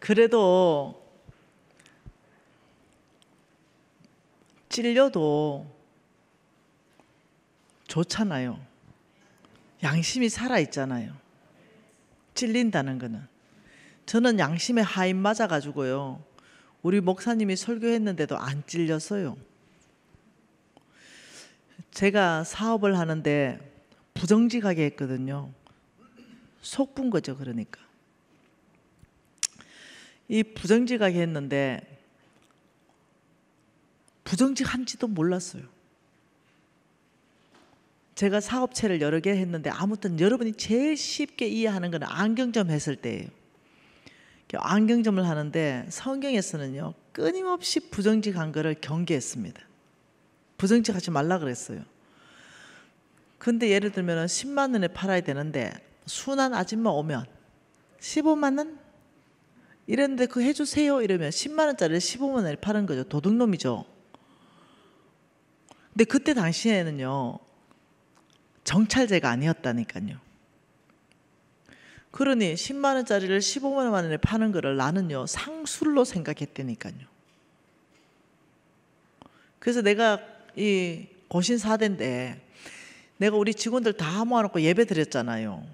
그래도 찔려도 좋잖아요. 양심이 살아있잖아요. 찔린다는 거는. 저는 양심에 하인 맞아가지고요, 우리 목사님이 설교했는데도 안 찔렸어요. 제가 사업을 하는데 부정직하게 했거든요. 속분 거죠. 그러니까 이 부정직하게 했는데 부정직한지도 몰랐어요. 제가 사업체를 여러 개 했는데 아무튼 여러분이 제일 쉽게 이해하는 건 안경점 했을 때예요. 안경점을 하는데 성경에서는요, 끊임없이 부정직한 거를 경계했습니다. 부정직하지 말라 그랬어요. 근데 예를 들면 10만 원에 팔아야 되는데 순한 아줌마 오면 15만 원? 이랬는데 그거 해주세요 이러면 10만 원짜리를 15만 원에 파는 거죠. 도둑놈이죠. 근데 그때 당시에는요, 정찰제가 아니었다니까요. 그러니 10만 원짜리를 15만 원에 파는 거를 나는요, 상술로 생각했다니까요. 그래서 내가 이 고신사대인데 내가 우리 직원들 다 모아놓고 예배 드렸잖아요.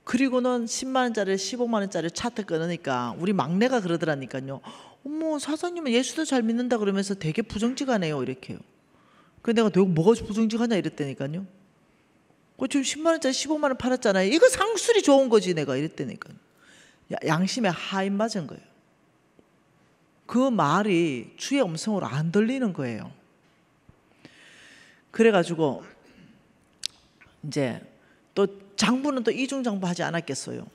그리고는 10만 원짜리 15만 원짜리 차트 끊으니까 우리 막내가 그러더라니까요. 어머, 사장님은 예수도 잘 믿는다 그러면서 되게 부정직하네요 이렇게요. 그래서 내가 내가 뭐가 부정직하냐 이랬다니까요. 지금 10만 원짜리 15만 원 팔았잖아요. 이거 상술이 좋은 거지 내가 이랬다니까요. 양심에 하인 맞은 거예요. 그 말이 주의 음성으로 안 들리는 거예요. 그래가지고 이제 또 장부는 또 이중장부 하지 않았겠어요.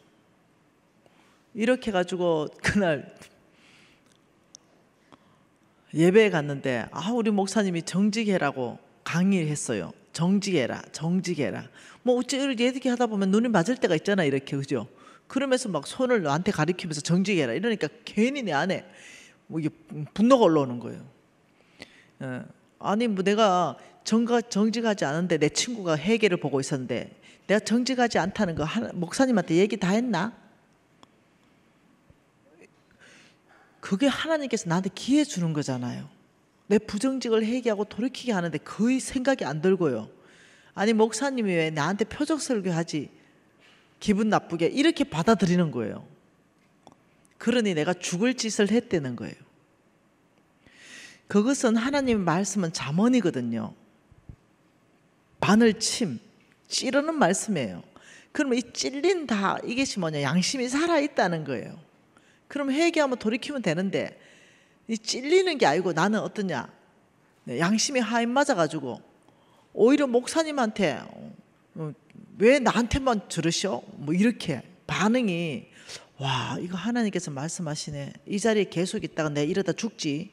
이렇게 해가지고 그날 예배에 갔는데 우리 목사님이 정직해라고 강의를 했어요. 정직해라, 정직해라. 뭐 어찌 이렇게 하다 보면 눈이 맞을 때가 있잖아 이렇게, 그죠? 그러면서 막 손을 나한테 가리키면서 정직해라 이러니까 괜히 내 안에 뭐 이게 분노가 올라오는 거예요. 아니 뭐 내가 정직하지 않은데 내 친구가 회개를 보고 있었는데 내가 정직하지 않다는 거 목사님한테 얘기 다 했나? 그게 하나님께서 나한테 기회 주는 거잖아요. 내 부정직을 회개하고 돌이키게 하는데 거의 생각이 안 들고요. 아니 목사님이 왜 나한테 표적 설교하지, 기분 나쁘게 이렇게 받아들이는 거예요. 그러니 내가 죽을 짓을 했다는 거예요. 그것은 하나님의 말씀은 잠언이거든요. 바늘침, 찌르는 말씀이에요. 그러면 이 찔린다 이것이 뭐냐, 양심이 살아있다는 거예요. 그럼 회개하면 돌이키면 되는데 이 찔리는 게 아니고 나는 어떠냐, 양심이 하인 맞아가지고 오히려 목사님한테 왜 나한테만 저러셔? 뭐 이렇게 반응이, 와 이거 하나님께서 말씀하시네. 이 자리에 계속 있다가 내가 이러다 죽지.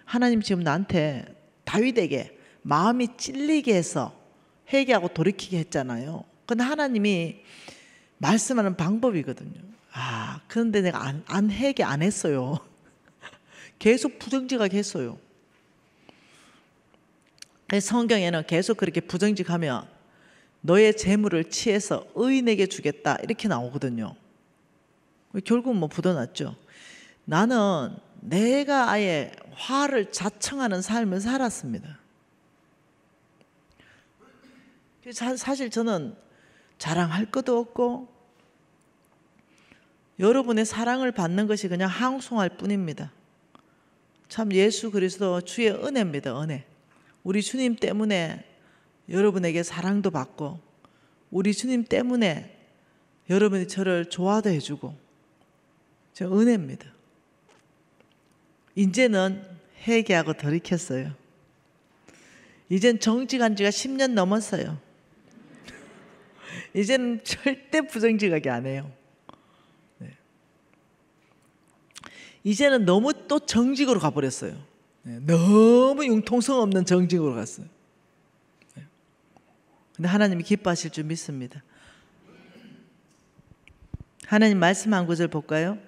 하나님 지금 나한테 다윗에게 마음이 찔리게 해서 회개하고 돌이키게 했잖아요. 근데 하나님이 말씀하는 방법이거든요. 그런데 내가 안 회개 안 했어요. 계속 부정직하게 했어요. 성경에는 계속 그렇게 부정직하면 너의 재물을 취해서 의인에게 주겠다 이렇게 나오거든요. 결국 뭐 부도났죠. 나는 내가 아예 화를 자청하는 삶을 살았습니다. 사실 저는 자랑할 것도 없고 여러분의 사랑을 받는 것이 그냥 항송할 뿐입니다. 참 예수 그리스도 주의 은혜입니다. 은혜. 우리 주님 때문에 여러분에게 사랑도 받고 우리 주님 때문에 여러분이 저를 좋아도 해주고, 저 은혜입니다. 이제는 회개하고 돌이켰어요. 이젠 정직한 지가 10년 넘었어요. 이제는 절대 부정직하게 안 해요. 이제는 너무 또 정직으로 가버렸어요. 너무 융통성 없는 정직으로 갔어요. 근데 하나님이 기뻐하실 줄 믿습니다. 하나님 말씀 한 구절 볼까요?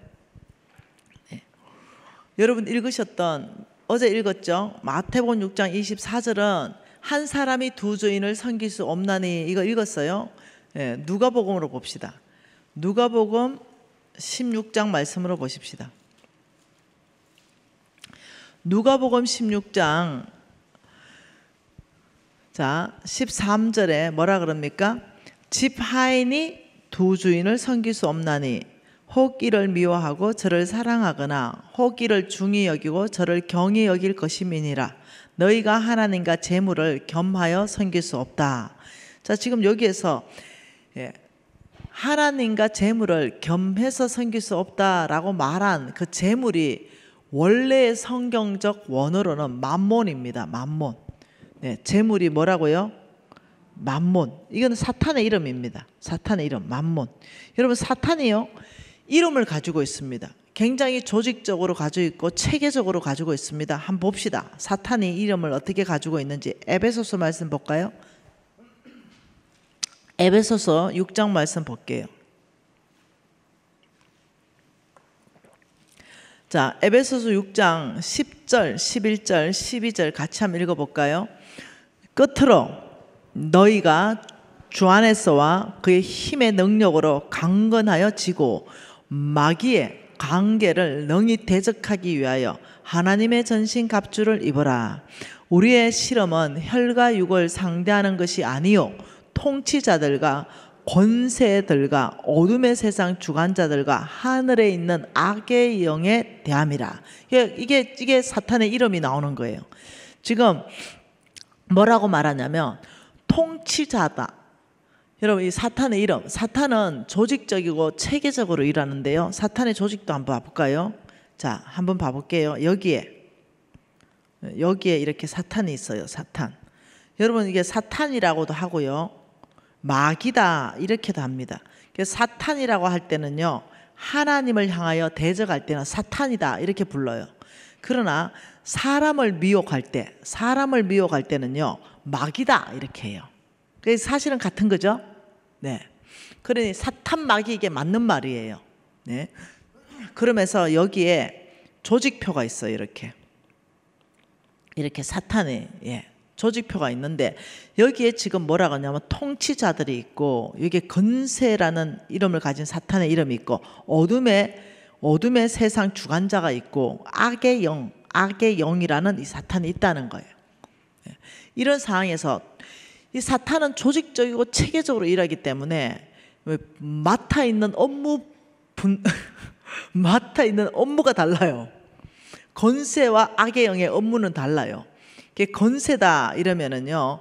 여러분 읽으셨던, 어제 읽었죠? 마태복음 6장 24절은 한 사람이 두 주인을 섬길 수 없나니, 이거 읽었어요? 누가복음으로 봅시다. 누가복음 16장 말씀으로 보십시다. 누가복음 16장 자 13절에 뭐라 그럽니까? 집 하인이 두 주인을 섬길 수 없나니 혹 이를 미워하고 저를 사랑하거나 혹 이를 중히 여기고 저를 경히 여길 것임이니라. 너희가 하나님과 재물을 겸하여 섬길 수 없다. 자, 지금 여기에서 하나님과 재물을 겸해서 섬길 수 없다라고 말한 그 재물이 원래의 성경적 원어로는 맘몬입니다. 맘몬. 네, 재물이 뭐라고요? 맘몬. 이건 사탄의 이름입니다. 사탄의 이름 맘몬. 여러분, 사탄이요 이름을 가지고 있습니다. 굉장히 조직적으로 가지고 있고 체계적으로 가지고 있습니다. 한번 봅시다. 사탄이 이름을 어떻게 가지고 있는지. 에베소서 말씀 볼까요? 에베소서 6장 말씀 볼게요. 자, 에베소서 6장 10절, 11절, 12절 같이 한번 읽어볼까요? 끝으로 너희가 주 안에서와 그의 힘의 능력으로 강건하여 지고 마귀의 관계를 능히 대적하기 위하여 하나님의 전신 갑주를 입어라. 우리의 실험은 혈과 육을 상대하는 것이 아니요 통치자들과 권세들과 어둠의 세상 주관자들과 하늘에 있는 악의 영에 대함이라. 이게 사탄의 이름이 나오는 거예요. 지금 뭐라고 말하냐면 통치자다. 여러분, 이 사탄의 이름, 사탄은 조직적이고 체계적으로 일하는데요. 사탄의 조직도 한번 봐볼까요? 자, 한번 봐볼게요. 여기에 이렇게 사탄이 있어요. 사탄. 여러분, 이게 사탄이라고도 하고요, 마귀다 이렇게도 합니다. 사탄이라고 할 때는요, 하나님을 향하여 대적할 때는 사탄이다 이렇게 불러요. 그러나 사람을 미혹할 때는요, 마귀다 이렇게 해요. 그래서 사실은 같은 거죠. 네. 그러니 사탄 마귀 이게 맞는 말이에요. 네. 그러면서 여기에 조직표가 있어요. 이렇게 사탄의 조직표가 있는데, 여기에 지금 뭐라고 하냐면 통치자들이 있고, 여기에 건세라는 이름을 가진 사탄의 이름이 있고, 어둠의 세상 주관자가 있고, 악의 영이라는 이 사탄이 있다는 거예요. 이런 상황에서 이 사탄은 조직적이고 체계적으로 일하기 때문에 맡아 있는 업무가 달라요. 건세와 악의 영의 업무는 달라요. 건세다 이러면은요,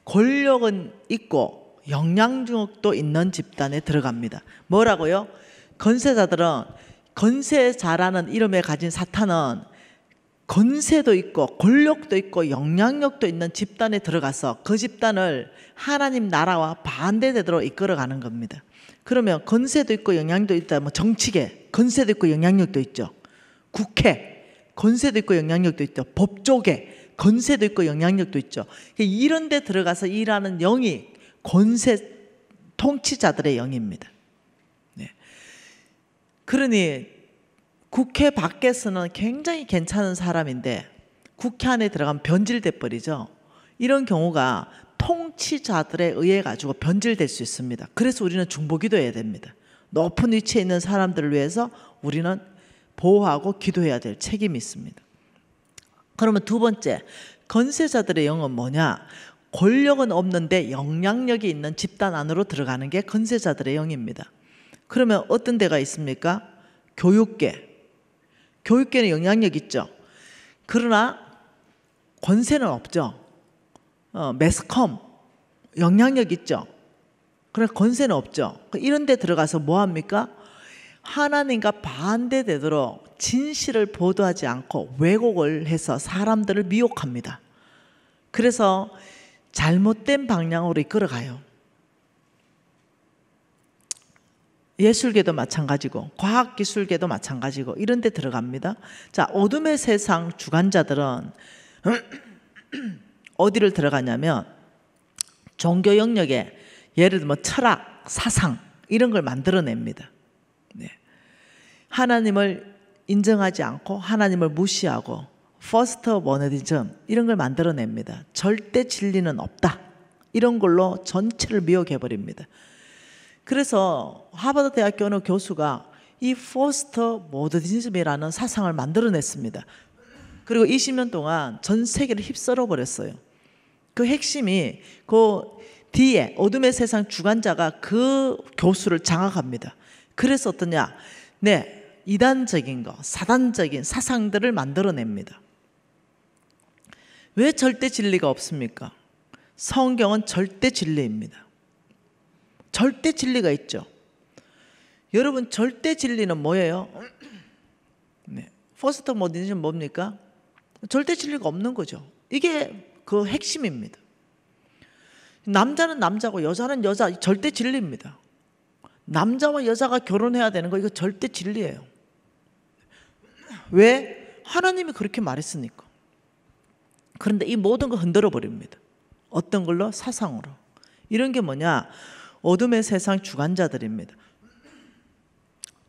권력은 있고 영향력도 있는 집단에 들어갑니다. 뭐라고요? 건세자들은, 건세자라는 이름에 가진 사탄은 건세도 있고 권력도 있고 영향력도 있는 집단에 들어가서 그 집단을 하나님 나라와 반대되도록 이끌어가는 겁니다. 그러면 건세도 있고 영향도 있다. 뭐 정치계 건세도 있고 영향력도 있죠. 국회 건세도 있고 영향력도 있죠. 법조계 건세도 있고 영향력도 있죠. 이런 데 들어가서 일하는 영이 권세 통치자들의 영입니다. 네. 그러니 국회 밖에서는 굉장히 괜찮은 사람인데 국회 안에 들어가면 변질돼 버리죠. 이런 경우가 통치자들에 의해 가지고 변질될 수 있습니다. 그래서 우리는 중보기도해야 됩니다. 높은 위치에 있는 사람들을 위해서 우리는 보호하고 기도해야 될 책임이 있습니다. 그러면 두 번째, 건세자들의 영은 뭐냐? 권력은 없는데 영향력이 있는 집단 안으로 들어가는 게 건세자들의 영입니다. 그러면 어떤 데가 있습니까? 교육계는 영향력 있죠. 그러나 권세는 없죠. 매스컴 영향력 있죠. 그러나 권세는 없죠. 이런 데 들어가서 뭐 합니까? 하나님과 반대되도록 진실을 보도하지 않고 왜곡을 해서 사람들을 미혹합니다. 그래서 잘못된 방향으로 이끌어가요. 예술계도 마찬가지고 과학기술계도 마찬가지고 이런 데 들어갑니다. 자, 어둠의 세상 주관자들은 어디를 들어가냐면 종교 영역에, 예를 들면 철학, 사상 이런 걸 만들어냅니다. 네. 하나님을 인정하지 않고 하나님을 무시하고 퍼스트 모더니즘 이런 걸 만들어냅니다. 절대 진리는 없다 이런 걸로 전체를 미혹해버립니다. 그래서 하버드 대학교 어느 교수가 이 포스터 모더니즘이라는 사상을 만들어냈습니다. 그리고 20년 동안 전 세계를 휩쓸어 버렸어요. 그 핵심이 그 뒤에 어둠의 세상 주관자가 그 교수를 장악합니다. 그래서 어떠냐? 네, 이단적인 거, 사단적인 사상들을 만들어냅니다. 왜 절대 진리가 없습니까? 성경은 절대 진리입니다. 절대 진리가 있죠. 여러분, 절대 진리는 뭐예요? 네, 포스터 모더니즘 뭡니까? 절대 진리가 없는 거죠. 이게 그 핵심입니다. 남자는 남자고 여자는 여자, 절대 진리입니다. 남자와 여자가 결혼해야 되는 거, 이거 절대 진리예요. 왜? 하나님이 그렇게 말했으니까. 그런데 이 모든 걸 흔들어 버립니다. 어떤 걸로? 사상으로. 이런 게 뭐냐? 어둠의 세상 주관자들입니다.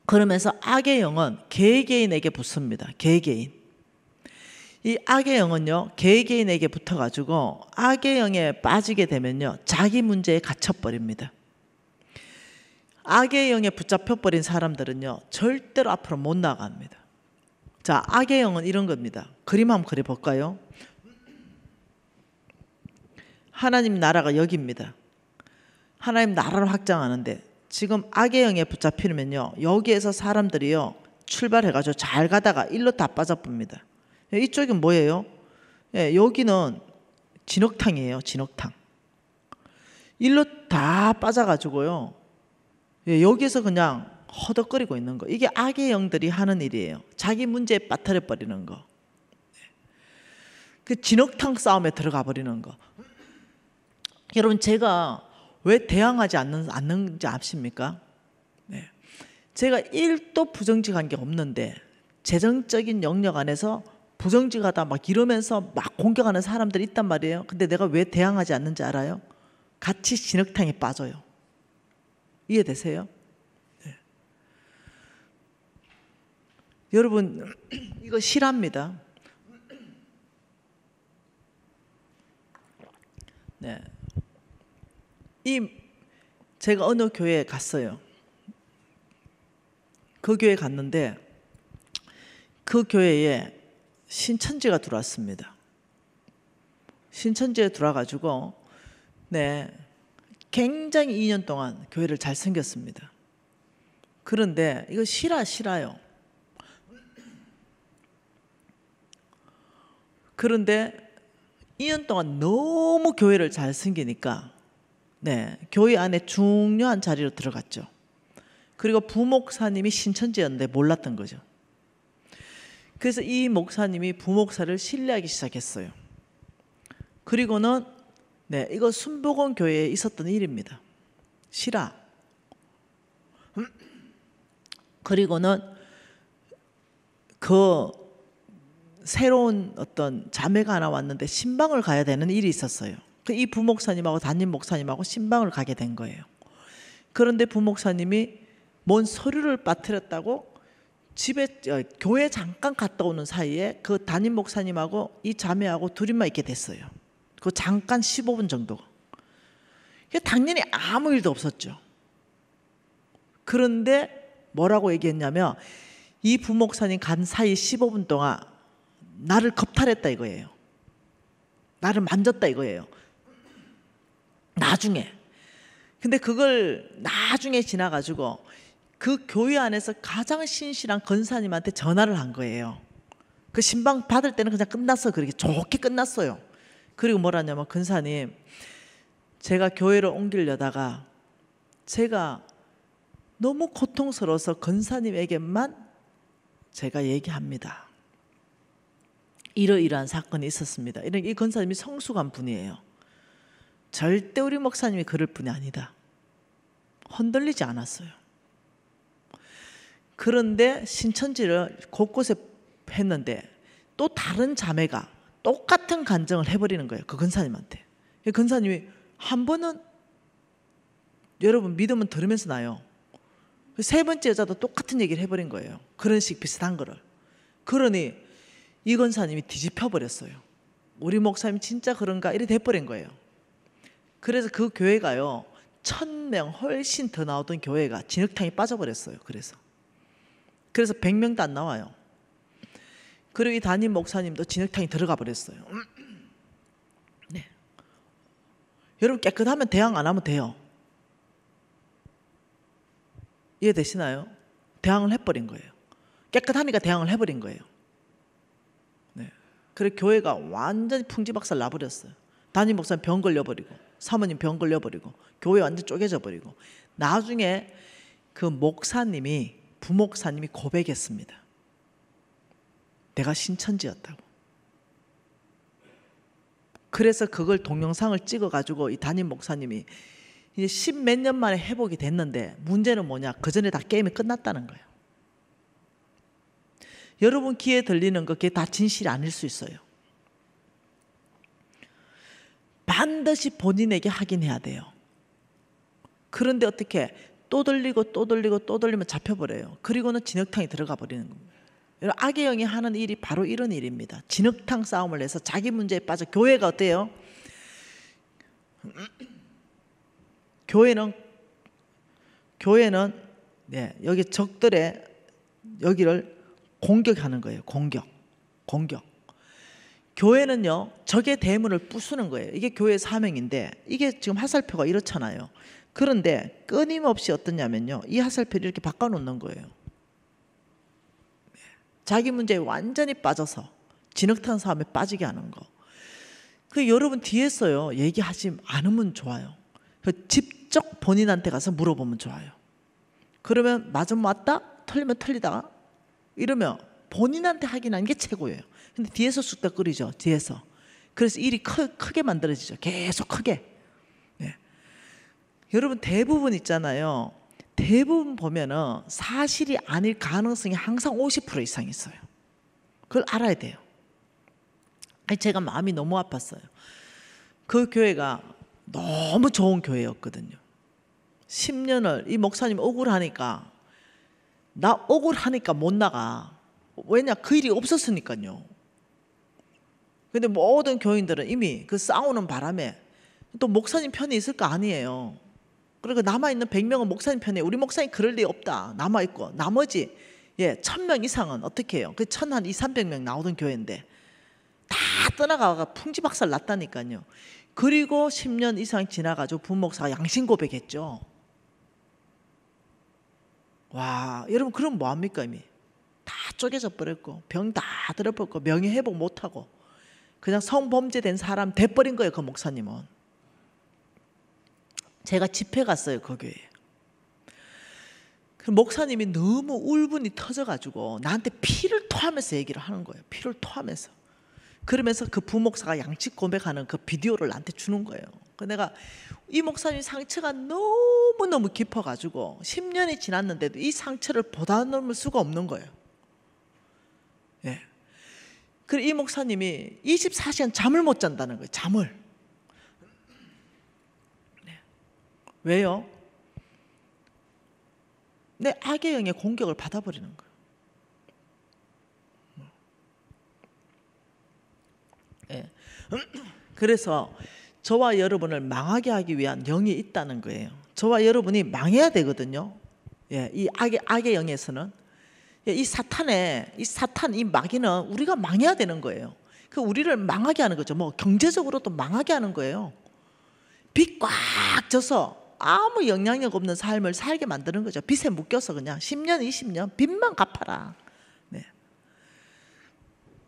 그러면서 악의 영은 개개인에게 붙습니다. 개개인. 이 악의 영은요, 개개인에게 붙어가지고 악의 영에 빠지게 되면요, 자기 문제에 갇혀버립니다. 악의 영에 붙잡혀버린 사람들은요, 절대로 앞으로 못 나갑니다. 자, 악의 영은 이런 겁니다. 그림 한번 그려볼까요? 하나님 나라가 여기입니다. 하나님 나라를 확장하는데 지금 악의 영에 붙잡히면요, 여기에서 사람들이요, 출발해가지고 잘 가다가 일로 다 빠져봅니다. 이쪽은 뭐예요? 예, 여기는 진흙탕이에요. 진흙탕. 일로 다 빠져가지고요, 예, 여기에서 그냥 허덕거리고 있는 거. 이게 악의 영들이 하는 일이에요. 자기 문제에 빠뜨려 버리는 거. 그 진흙탕 싸움에 들어가 버리는 거. 여러분, 제가 왜 대항하지 않는지 아십니까? 네. 제가 1도 부정직한 게 없는데 재정적인 영역 안에서 부정직하다 막 이러면서 막 공격하는 사람들이 있단 말이에요. 근데 내가 왜 대항하지 않는지 알아요? 같이 진흙탕에 빠져요. 이해되세요? 네. 여러분, 이거 실화입니다. 네. 제가 어느 교회에 갔어요. 그 교회에 갔는데 그 교회에 신천지가 들어왔습니다. 신천지에 들어와가지고 네, 굉장히 2년 동안 교회를 잘 섬겼습니다. 그런데 이거 실화요. 그런데 2년 동안 너무 교회를 잘 섬기니까 네, 교회 안에 중요한 자리로 들어갔죠. 그리고 부목사님이 신천지였는데 몰랐던 거죠. 그래서 이 목사님이 부목사를 신뢰하기 시작했어요. 그리고는 네, 이거 순복음 교회에 있었던 일입니다. 실화. 그리고는 그 새로운 어떤 자매가 하나 왔는데 신방을 가야 되는 일이 있었어요. 이 부목사님하고 담임 목사님하고 신방을 가게 된 거예요. 그런데 부목사님이 뭔 서류를 빠뜨렸다고 집에 교회 잠깐 갔다 오는 사이에 그 담임 목사님하고 이 자매하고 둘이만 있게 됐어요. 그 잠깐 15분 정도. 당연히 아무 일도 없었죠. 그런데 뭐라고 얘기했냐면 이 부목사님 간 사이 15분 동안 나를 겁탈했다 이거예요. 나를 만졌다 이거예요. 나중에. 근데 그걸 나중에 지나가지고 그 교회 안에서 가장 신실한 권사님한테 전화를 한 거예요. 그 신방 받을 때는 그냥 끝났어요. 그렇게 좋게 끝났어요. 그리고 뭐라냐면 권사님, 제가 교회를 옮기려다가 제가 너무 고통스러워서 권사님에게만 제가 얘기합니다. 이러이러한 사건이 있었습니다. 이 권사님이 성숙한 분이에요. 절대 우리 목사님이 그럴 분이 아니다. 흔들리지 않았어요. 그런데 신천지를 곳곳에 했는데 또 다른 자매가 똑같은 간증을 해버리는 거예요. 그 권사님한테. 그 권사님이 한 번은 여러분 믿으면 들으면서 나요. 세 번째 여자도 똑같은 얘기를 해버린 거예요. 그런 식 비슷한 거를. 그러니 이 권사님이 뒤집혀 버렸어요. 우리 목사님 진짜 그런가? 이래 돼버린 거예요. 그래서 그 교회가요, 1000명 훨씬 더 나오던 교회가 진흙탕에 빠져버렸어요. 그래서 그래서 100명도 안 나와요. 그리고 이 담임 목사님도 진흙탕에 들어가 버렸어요. 네. 여러분 깨끗하면 대항 안 하면 돼요. 이해되시나요? 대항을 해버린 거예요. 깨끗하니까 대항을 해버린 거예요. 네. 그래서 교회가 완전히 풍지박살 나버렸어요. 담임 목사님 병 걸려버리고 사모님 병 걸려버리고 교회 완전 쪼개져 버리고 나중에 그 목사님이 부목사님이 고백했습니다. 내가 신천지였다고. 그래서 그걸 동영상을 찍어가지고 이 담임 목사님이 이제 10몇 년 만에 회복이 됐는데 문제는 뭐냐? 그 전에 다 게임이 끝났다는 거예요. 여러분 귀에 들리는 거 그게 다 진실이 아닐 수 있어요. 반드시 본인에게 확인해야 돼요. 그런데 어떻게 또 들리고 또 들리고 또 들리면 잡혀버려요. 그리고는 진흙탕에 들어가 버리는 겁니다. 악의 영이 하는 일이 바로 이런 일입니다. 진흙탕 싸움을 해서 자기 문제에 빠져. 교회가 어때요? 교회는 네, 여기 적들의 여기를 공격하는 거예요. 공격. 교회는요 적의 대문을 부수는 거예요. 이게 교회의 사명인데 이게 지금 화살표가 이렇잖아요. 그런데 끊임없이 어떠냐면요 이 화살표를 이렇게 바꿔놓는 거예요. 자기 문제에 완전히 빠져서 진흙탕 싸움에 빠지게 하는 거. 그 여러분 뒤에서요 얘기하지 않으면 좋아요. 직접 본인한테 가서 물어보면 좋아요. 그러면 맞으면 맞다, 틀리면 틀리다 이러면 본인한테 확인하는 게 최고예요. 근데 뒤에서 쑥덕거리죠. 뒤에서. 그래서 일이 크게 만들어지죠. 계속 크게. 네. 여러분 대부분 있잖아요. 대부분 보면은 사실이 아닐 가능성이 항상 50% 이상 있어요. 그걸 알아야 돼요. 제가 마음이 너무 아팠어요. 그 교회가 너무 좋은 교회였거든요. 10년을 이 목사님 억울하니까 나 억울하니까 못 나가. 왜냐 그 일이 없었으니까요. 근데 모든 교인들은 이미 그 싸우는 바람에 또 목사님 편에 있을 거 아니에요. 그리고 남아있는 100명은 목사님 편에 우리 목사님 그럴 리 없다 남아있고 나머지 1000명 이상은 어떻게 해요? 그 1000, 한 200~300명 나오던 교회인데 다 떠나가가 풍지박살 났다니까요. 그리고 10년 이상 지나가지고 부목사가 양심 고백했죠. 와 여러분 그럼 뭐합니까? 이미 다 쪼개져 버렸고 병 다 들어버렸고 명예회복 못하고 그냥 성범죄된 사람 돼버린 거예요. 그 목사님은. 제가 집회 갔어요. 그 교회에. 그 목사님이 너무 울분이 터져가지고 나한테 피를 토하면서 얘기를 하는 거예요. 피를 토하면서. 그러면서 그 부목사가 양식 고백하는 그 비디오를 나한테 주는 거예요. 내가 이 목사님 상처가 너무너무 깊어가지고 10년이 지났는데도 이 상처를 보다넘을 수가 없는 거예요. 예. 그리고 이 목사님이 24시간 잠을 못 잔다는 거예요. 잠을. 네. 왜요? 내 악의 영의 공격을 받아버리는 거예요. 예. 그래서 저와 여러분을 망하게 하기 위한 영이 있다는 거예요. 저와 여러분이 망해야 되거든요. 예, 이 악의 영에서는 이 사탄, 이 마귀는 우리가 망해야 되는 거예요. 그 우리를 망하게 하는 거죠. 뭐 경제적으로도 망하게 하는 거예요. 빚 꽉 져서 아무 영향력 없는 삶을 살게 만드는 거죠. 빚에 묶여서 그냥 10년, 20년 빚만 갚아라. 네.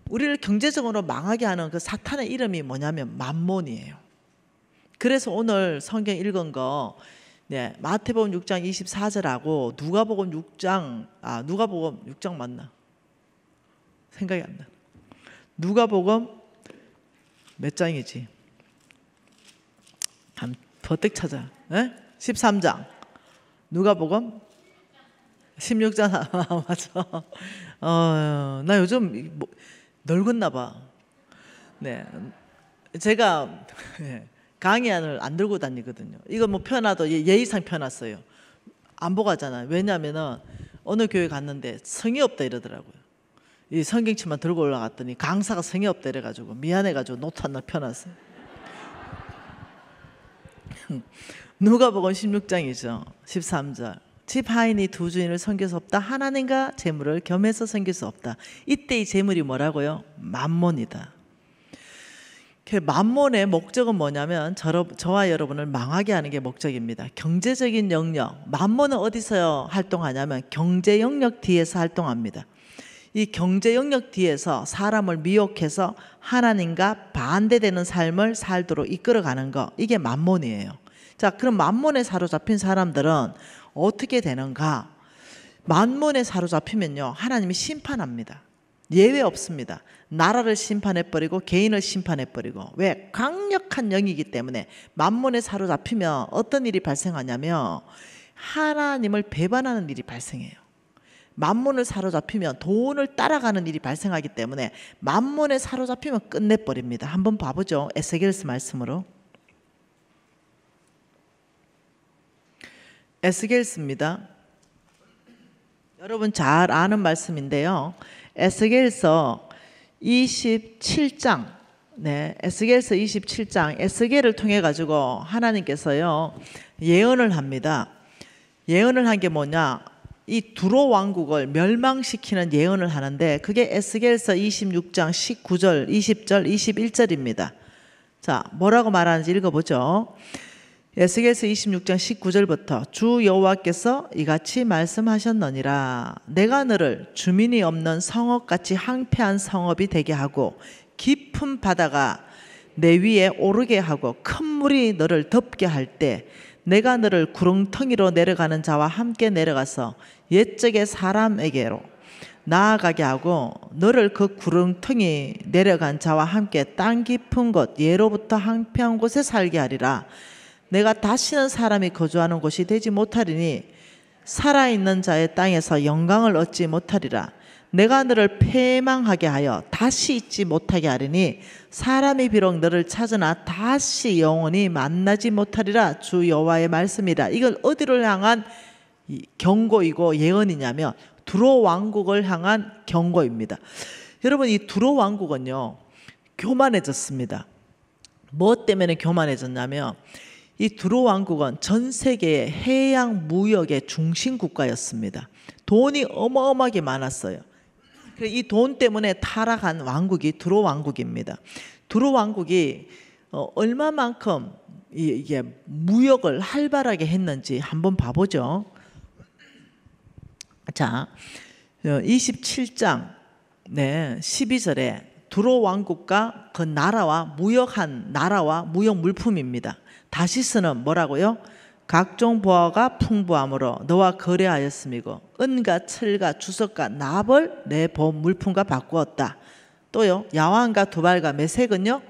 우리를 경제적으로 망하게 하는 그 사탄의 이름이 뭐냐면 맘몬이에요. 그래서 오늘 성경 읽은 거 마태복음 6장 24절하고 누가복음 6장 누가복음 6장 맞나? 생각이 안 나. 누가복음 몇 장이지? 버뜩 찾아. 13장. 누가복음 16장. 맞아. 나 요즘 늙었나 봐. 네. 제가 강의안을 안 들고 다니거든요. 이거 뭐 펴놔도 예의상 펴놨어요. 안 보고 하잖아요. 왜냐하면 어느 교회 갔는데 성의 없다 이러더라고요. 이 성경책만 들고 올라갔더니 강사가 성의 없다 이래가지고 미안해가지고 노트 하나 펴놨어요. 누가복음 16장이죠. 13절. 집 하인이 두 주인을 섬길 수 없다. 하나님과 재물을 겸해서 섬길 수 없다. 이때 이 재물이 뭐라고요? 만몬이다. 만몬의 목적은 뭐냐면 저와 여러분을 망하게 하는 게 목적입니다. 경제적인 영역. 만몬은 어디서 활동하냐면 경제 영역 뒤에서 활동합니다. 이 경제 영역 뒤에서 사람을 미혹해서 하나님과 반대되는 삶을 살도록 이끌어가는 거, 이게 만몬이에요. 자, 그럼 만몬에 사로잡힌 사람들은 어떻게 되는가? 만몬에 사로잡히면요, 하나님이 심판합니다. 예외 없습니다. 나라를 심판해버리고 개인을 심판해버리고. 왜? 강력한 영이기 때문에. 만몬에 사로잡히면 어떤 일이 발생하냐면 하나님을 배반하는 일이 발생해요. 만몬을 사로잡히면 돈을 따라가는 일이 발생하기 때문에 만몬에 사로잡히면 끝내버립니다. 한번 봐보죠. 에스겔서 말씀으로. 에스겔서입니다. 여러분 잘 아는 말씀인데요. 에스겔서 27장, 에스겔서 27장, 에스겔을 통해 가지고 하나님께서요 예언을 합니다. 예언을 한 게 뭐냐? 이 두로 왕국을 멸망시키는 예언을 하는데 그게 에스겔서 26장 19절, 20절, 21절입니다. 자, 뭐라고 말하는지 읽어보죠. 에스겔서 26장 19절부터 주 여호와께서 이같이 말씀하셨느니라. 내가 너를 주민이 없는 성읍같이 황폐한 성읍이 되게 하고 깊은 바다가 내 위에 오르게 하고 큰 물이 너를 덮게 할 때 내가 너를 구렁텅이로 내려가는 자와 함께 내려가서 옛적의 사람에게로 나아가게 하고 너를 그 구렁텅이 내려간 자와 함께 땅 깊은 곳 예로부터 황폐한 곳에 살게 하리라. 내가 다시는 사람이 거주하는 곳이 되지 못하리니 살아있는 자의 땅에서 영광을 얻지 못하리라. 내가 너를 패망하게 하여 다시 잊지 못하게 하리니 사람이 비록 너를 찾으나 다시 영원히 만나지 못하리라. 주 여호와의 말씀이라. 이걸 어디를 향한 경고이고 예언이냐면 두로 왕국을 향한 경고입니다. 여러분, 이 두로 왕국은요 교만해졌습니다. 뭐 때문에 교만해졌냐면 이 두로 왕국은 전 세계의 해양 무역의 중심 국가였습니다. 돈이 어마어마하게 많았어요. 이 돈 때문에 타락한 왕국이 두로 왕국입니다. 두로 왕국이 얼마만큼 이게 무역을 활발하게 했는지 한번 봐보죠. 자, 27장 12절에 두로 왕국과 그 나라와 무역한 나라와 무역 물품입니다. 다시스는 뭐라고요? 각종 보화가 풍부함으로 너와 거래하였음이고 은과 철과 주석과 납을 내 보험 물품과 바꾸었다. 또요, 야완과 두발과 메색은요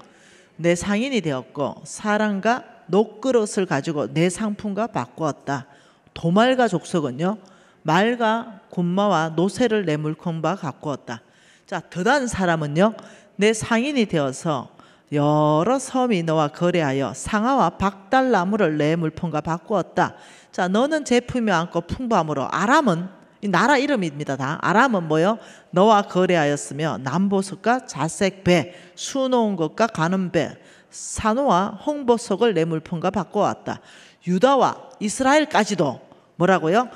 내 상인이 되었고 사람과 녹그릇을 가지고 내 상품과 바꾸었다. 도말과 족속은요 말과 군마와 노새를 내 물품과 바꾸었다. 자, 더다른 사람은요 내 상인이 되어서 여러 섬이 너와 거래하여 상아와 박달나무를 내 물품과 바꾸었다. 자, 너는 제품이 많고 풍부함으로 아람은 이 나라 이름입니다. 다 아람은 뭐요? 너와 거래하였으며 남보석과 자색 배, 수놓은 것과 가는 배, 산호와 홍보석을 내 물품과 바꾸었다. 유다와 이스라엘까지도 뭐라고요?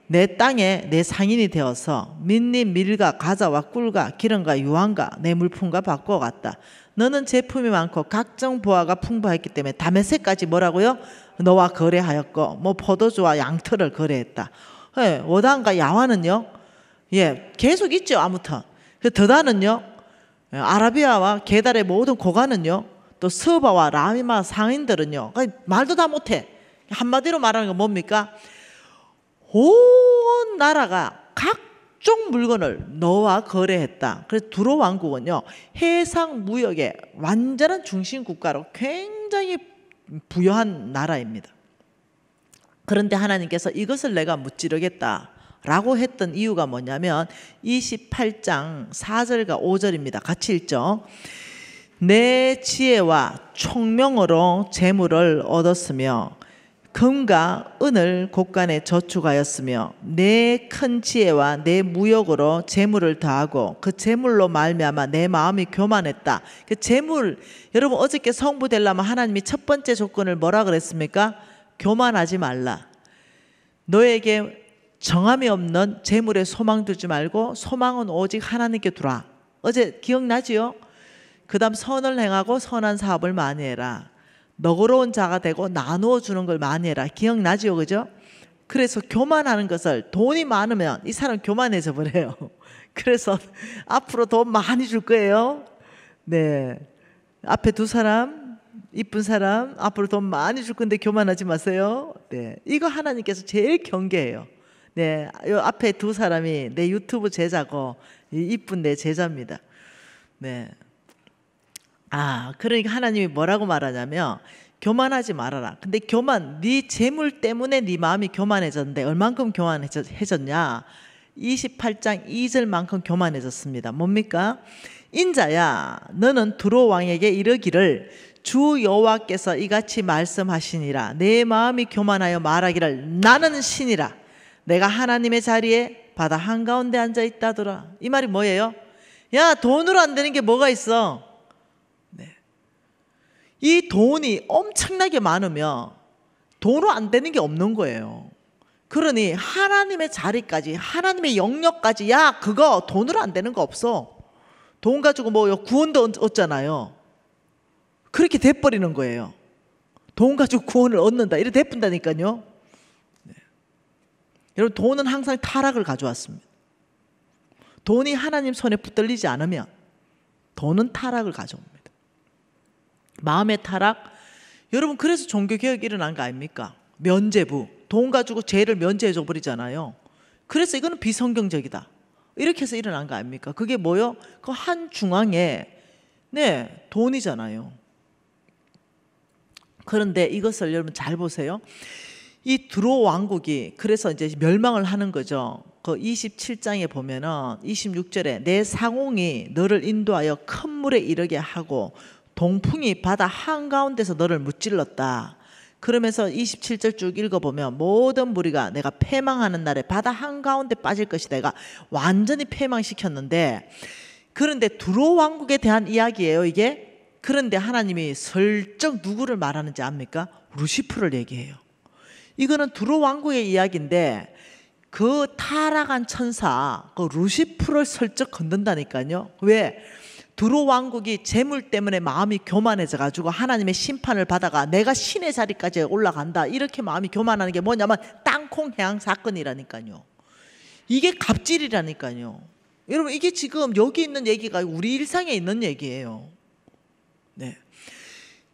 내 땅에 내 상인이 되어서 민님 밀과 가자와 꿀과 기름과 유황과 내 물품과 바꾸어갔다. 너는 제품이 많고 각종 보화가 풍부했기 때문에 다메섹까지 뭐라고요? 너와 거래하였고 뭐 포도주와 양털을 거래했다. 워단과 야완은요 계속 있죠. 아무튼 더다는요 아라비아와 게달의 모든 고관은요 또 서바와 라미마 상인들은요 말도 다 못해. 한마디로 말하는 건 뭡니까? 온 나라가 각종 물건을 너와 거래했다. 그래서 두로 왕국은요 해상 무역의 완전한 중심 국가로 굉장히 부유한 나라입니다. 그런데 하나님께서 이것을 내가 무찌르겠다 라고 했던 이유가 뭐냐면 28장 4절과 5절입니다. 같이 읽죠. 내 지혜와 총명으로 재물을 얻었으며 금과 은을 곳간에 저축하였으며 내 큰 지혜와 내 무역으로 재물을 더하고 그 재물로 말미암아 내 마음이 교만했다. 그 재물, 여러분 어저께 성부 되려면 하나님이 첫 번째 조건을 뭐라 그랬습니까? 교만하지 말라. 너에게 정함이 없는 재물에 소망 두지 말고 소망은 오직 하나님께 두라. 어제 기억나지요? 그 다음 선을 행하고 선한 사업을 많이 해라. 너그러운 자가 되고 나누어 주는 걸 많이 해라. 기억나지요? 그죠? 그래서 교만하는 것을, 돈이 많으면 이 사람 교만해져 버려요. 그래서 앞으로 돈 많이 줄 거예요. 네, 앞에 두 사람, 이쁜 사람 앞으로 돈 많이 줄 건데 교만하지 마세요. 네, 이거 하나님께서 제일 경계해요. 네, 요 앞에 두 사람이 내 유튜브 제자고 이쁜 내 제자입니다. 네. 그러니까 하나님이 뭐라고 말하냐면 교만하지 말아라. 근데 교만, 네 재물 때문에 네 마음이 교만해졌는데 얼만큼 교만해졌냐? 28장 2절만큼 교만해졌습니다. 뭡니까? 인자야, 너는 두로 왕에게 이르기를 주 여호와께서 이같이 말씀하시니라. 내 마음이 교만하여 말하기를 나는 신이라. 내가 하나님의 자리에 바다 한가운데 앉아 있다더라. 이 말이 뭐예요? 야, 돈으로 안 되는 게 뭐가 있어? 네. 이 돈이 엄청나게 많으면 돈으로 안 되는 게 없는 거예요. 그러니 하나님의 자리까지, 하나님의 영역까지, 야, 그거 돈으로 안 되는 거 없어. 돈 가지고 뭐 구원도 얻잖아요. 그렇게 돼버리는 거예요. 돈 가지고 구원을 얻는다, 이렇게 돼본다니까요. 네. 여러분, 돈은 항상 타락을 가져왔습니다. 돈이 하나님 손에 붙들리지 않으면 돈은 타락을 가져옵니다. 마음의 타락. 여러분, 그래서 종교개혁이 일어난 거 아닙니까? 면죄부, 돈 가지고 죄를 면죄해 줘 버리잖아요. 그래서 이거는 비성경적이다, 이렇게 해서 일어난 거 아닙니까? 그게 뭐요? 그 한 중앙에 네, 돈이잖아요. 그런데 이것을 여러분 잘 보세요. 이 두로 왕국이 그래서 이제 멸망을 하는 거죠. 그 27장에 보면은 26절에 내 상홍이 너를 인도하여 큰 물에 이르게 하고 동풍이 바다 한가운데서 너를 무찔렀다. 그러면서 27절 쭉 읽어보면 모든 무리가 내가 패망하는 날에 바다 한가운데 빠질 것이다. 내가 완전히 패망시켰는데, 그런데 두로 왕국에 대한 이야기예요, 이게. 그런데 하나님이 슬쩍 누구를 말하는지 압니까? 루시프를 얘기해요. 이거는 두로 왕국의 이야기인데 그 타락한 천사 그 루시프를 슬쩍 건든다니까요. 왜? 두로 왕국이 재물 때문에 마음이 교만해져 가지고 하나님의 심판을 받아가 내가 신의 자리까지 올라간다, 이렇게 마음이 교만하는 게 뭐냐면 땅콩 해양 사건이라니까요. 이게 갑질이라니까요. 여러분, 이게 지금 여기 있는 얘기가 우리 일상에 있는 얘기예요. 네.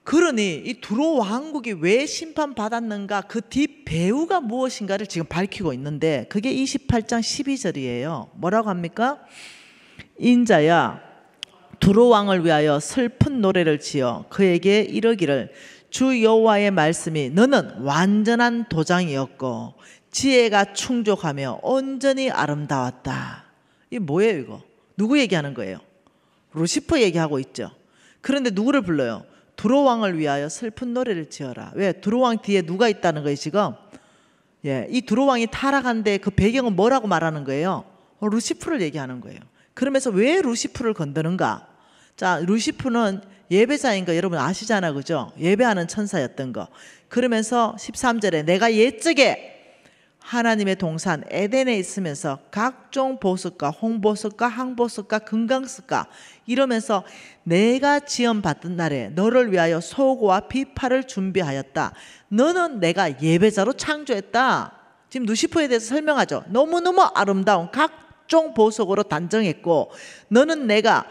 그러니 이 두로 왕국이 왜 심판받았는가, 그 뒷배우가 무엇인가를 지금 밝히고 있는데 그게 28장 12절이에요. 뭐라고 합니까? 인자야, 두로 왕을 위하여 슬픈 노래를 지어 그에게 이르기를 주 여호와의 말씀이 너는 완전한 도장이었고 지혜가 충족하며 온전히 아름다웠다. 이게 뭐예요 이거? 누구 얘기하는 거예요? 루시퍼 얘기하고 있죠. 그런데 누구를 불러요? 두로 왕을 위하여 슬픈 노래를 지어라. 왜? 두로 왕 뒤에 누가 있다는 거예요 지금? 예, 이 두로 왕이 타락한데 그 배경은 뭐라고 말하는 거예요? 루시프를 얘기하는 거예요. 그러면서 왜 루시프를 건드는가? 자, 루시프는 예배자인 거 여러분 아시잖아, 그죠? 예배하는 천사였던 거. 그러면서 13절에 내가 옛적에 하나님의 동산 에덴에 있으면서 각종 보석과 홍보석과 항보석과 금강석과 이러면서 내가 지음 받던 날에 너를 위하여 소고와 비파를 준비하였다. 너는 내가 예배자로 창조했다. 지금 루시퍼에 대해서 설명하죠. 너무너무 아름다운 각종 보석으로 단정했고 너는 내가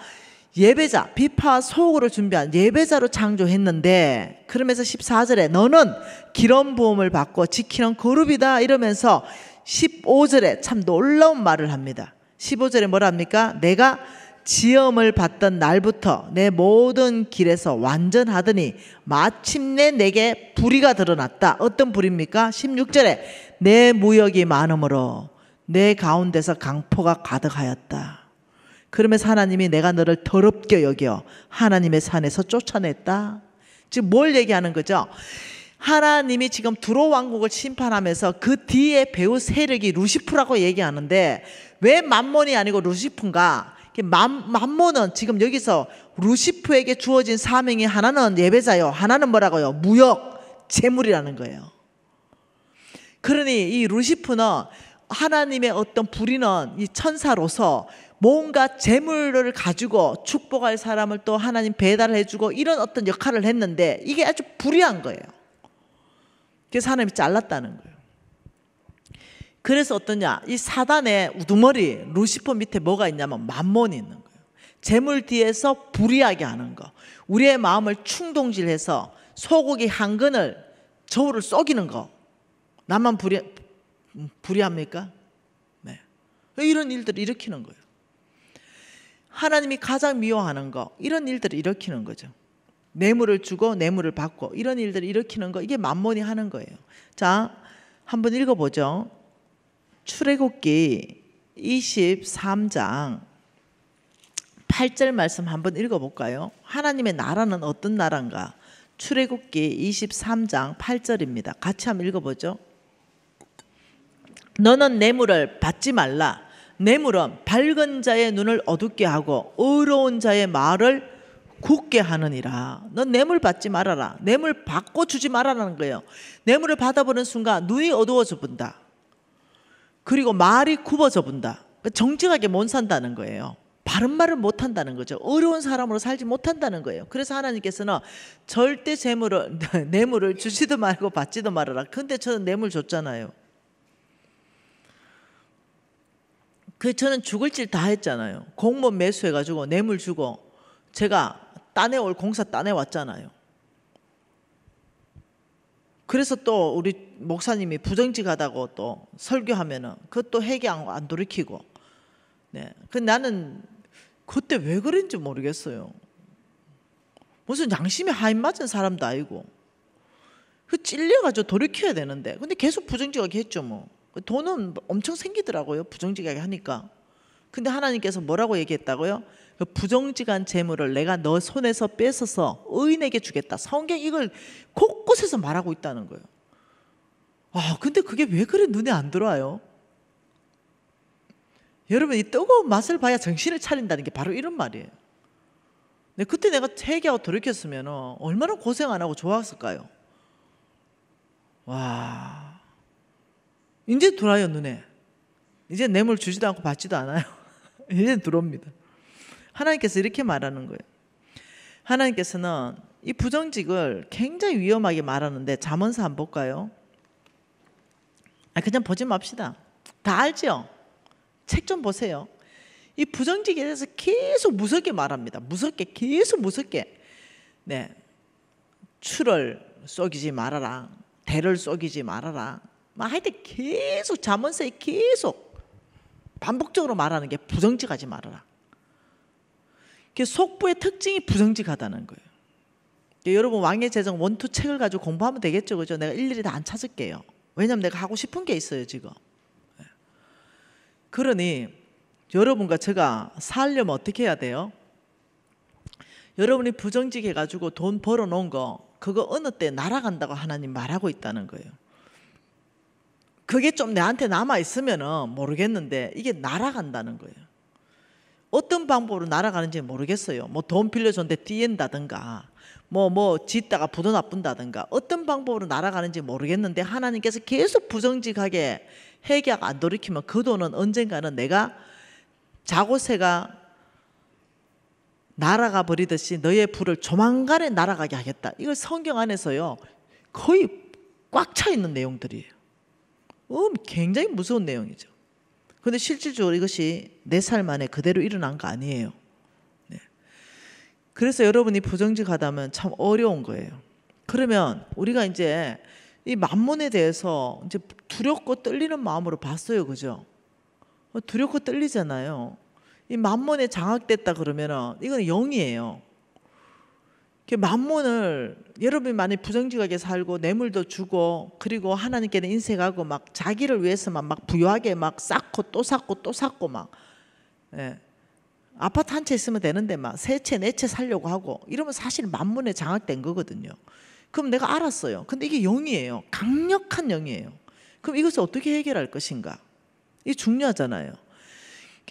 예배자, 비파와 소고를 준비한 예배자로 창조했는데, 그러면서 14절에 너는 기름 부음을 받고 지키는 그룹이다 이러면서 15절에 참 놀라운 말을 합니다. 15절에 뭐라 합니까? 내가 지음을 받던 날부터 내 모든 길에서 완전하더니 마침내 내게 불의가 드러났다. 어떤 불입니까? 16절에 내 무역이 많으므로 내 가운데서 강포가 가득하였다. 그러면서 하나님이 내가 너를 더럽게 여겨 하나님의 산에서 쫓아냈다. 지금 뭘 얘기하는 거죠? 하나님이 지금 두로 왕국을 심판하면서 그 뒤에 배우 세력이 루시프라고 얘기하는데 왜 맘몬이 아니고 루시프인가? 맘몬은 지금 여기서 루시프에게 주어진 사명이 하나는 예배자요, 하나는 뭐라고요? 무역, 재물이라는 거예요. 그러니 이 루시프는 하나님의 어떤 부리는 이 천사로서 뭔가 재물을 가지고 축복할 사람을 또 하나님 배달해 주고 이런 어떤 역할을 했는데 이게 아주 불의한 거예요. 그래서 하나님이 잘랐다는 거예요. 그래서 어떠냐, 이 사단의 우두머리 루시퍼 밑에 뭐가 있냐면 만몬이 있는 거예요. 재물 뒤에서 불의하게 하는 거, 우리의 마음을 충동질해서 소고기 한 근을 저울을 속이는 거. 나만 불의합니까? 네. 이런 일들을 일으키는 거예요. 하나님이 가장 미워하는 거, 이런 일들을 일으키는 거죠. 뇌물을 주고 뇌물을 받고 이런 일들을 일으키는 거, 이게 만몬이 하는 거예요. 자, 한번 읽어보죠. 출애굽기 23장 8절 말씀 한번 읽어볼까요? 하나님의 나라는 어떤 나라인가? 출애굽기 23장 8절입니다. 같이 한번 읽어보죠. 너는 뇌물을 받지 말라. 뇌물은 밝은 자의 눈을 어둡게 하고 의로운 자의 말을 굳게 하느니라. 넌 뇌물 받지 말아라. 뇌물 받고 주지 말아라는 거예요. 뇌물을 받아보는 순간 눈이 어두워져 본다. 그리고 말이 굽어져 본다. 정직하게 못 산다는 거예요. 바른 말을 못 한다는 거죠. 어려운 사람으로 살지 못한다는 거예요. 그래서 하나님께서는 절대 뇌물을 주지도 말고 받지도 말아라. 근데 저는 뇌물 줬잖아요. 저는 죽을 질 다 했잖아요. 공무원 매수해가지고 뇌물 주고 제가 공사 따내왔잖아요. 그래서 또 우리 목사님이 부정직하다고 또 설교하면은 그것도 회개 안 돌이키고. 네. 나는 그때 왜 그런지 모르겠어요. 무슨 양심에 하인 맞은 사람도 아니고. 찔려가지고 돌이켜야 되는데. 근데 계속 부정직하게 했죠 뭐. 돈은 엄청 생기더라고요. 부정직하게 하니까. 근데 하나님께서 뭐라고 얘기했다고요? 그 부정직한 재물을 내가 너 손에서 뺏어서 의인에게 주겠다. 성경 이걸 곳곳에서 말하고 있다는 거예요. 근데 그게 왜 그래 눈에 안 들어와요? 여러분, 이 뜨거운 맛을 봐야 정신을 차린다는 게 바로 이런 말이에요. 근데 그때 내가 회개하고 돌이켰으면 얼마나 고생 안 하고 좋았을까요? 와, 이제 들어와요 눈에. 이제 뇌물 주지도 않고 받지도 않아요. 이제 들어옵니다. 하나님께서 이렇게 말하는 거예요. 하나님께서는 이 부정직을 굉장히 위험하게 말하는데 잠언서 한번 볼까요? 그냥 보지 맙시다. 다 알죠? 책 좀 보세요. 이 부정직에 대해서 계속 무섭게 말합니다. 계속 무섭게. 네, 추를 속이지 말아라. 대를 속이지 말아라. 하여튼 계속 잠언서에 계속 반복적으로 말하는 게 부정직하지 말아라. 속부의 특징이 부정직하다는 거예요. 여러분 왕의 재정 1, 2 책을 가지고 공부하면 되겠죠, 그죠? 내가 일일이 다 안 찾을게요. 왜냐하면 내가 하고 싶은 게 있어요 지금. 그러니 여러분과 제가 살려면 어떻게 해야 돼요? 여러분이 부정직해 가지고 돈 벌어 놓은 거 그거 어느 때 날아간다고 하나님 말하고 있다는 거예요. 그게 좀 내한테 남아 있으면은 모르겠는데 이게 날아간다는 거예요. 어떤 방법으로 날아가는지 모르겠어요. 뭐 돈 빌려줬는데 띄인다든가 뭐 짓다가 부도 나쁜다든가 어떤 방법으로 날아가는지 모르겠는데 하나님께서 계속 부정직하게 회개가 안 돌이키면 그 돈은 언젠가는 내가 자고새가 날아가 버리듯이 너의 불을 조만간에 날아가게 하겠다. 이걸 성경 안에서요 거의 꽉 차 있는 내용들이에요. 굉장히 무서운 내용이죠. 그런데 실질적으로 이것이 내 삶 안에 그대로 일어난 거 아니에요. 네. 그래서 여러분이 부정직하다면 참 어려운 거예요. 그러면 우리가 이제 이 만몬에 대해서 이제 두렵고 떨리는 마음으로 봤어요, 그죠? 두렵고 떨리잖아요. 이 만몬에 장악됐다 그러면은 이건 영이에요. 만몬을 여러분이 많이 부정직하게 살고 뇌물도 주고 그리고 하나님께는 인색하고 막 자기를 위해서만 막 부유하게 막 쌓고 또 쌓고 또 쌓고 막 아파트 한 채 있으면 되는데 막 세 채 네 채 살려고 하고 이러면 사실 만몬에 장악된 거거든요. 그럼 내가 알았어요. 근데 이게 영이에요. 강력한 영이에요. 그럼 이것을 어떻게 해결할 것인가? 이게 중요하잖아요.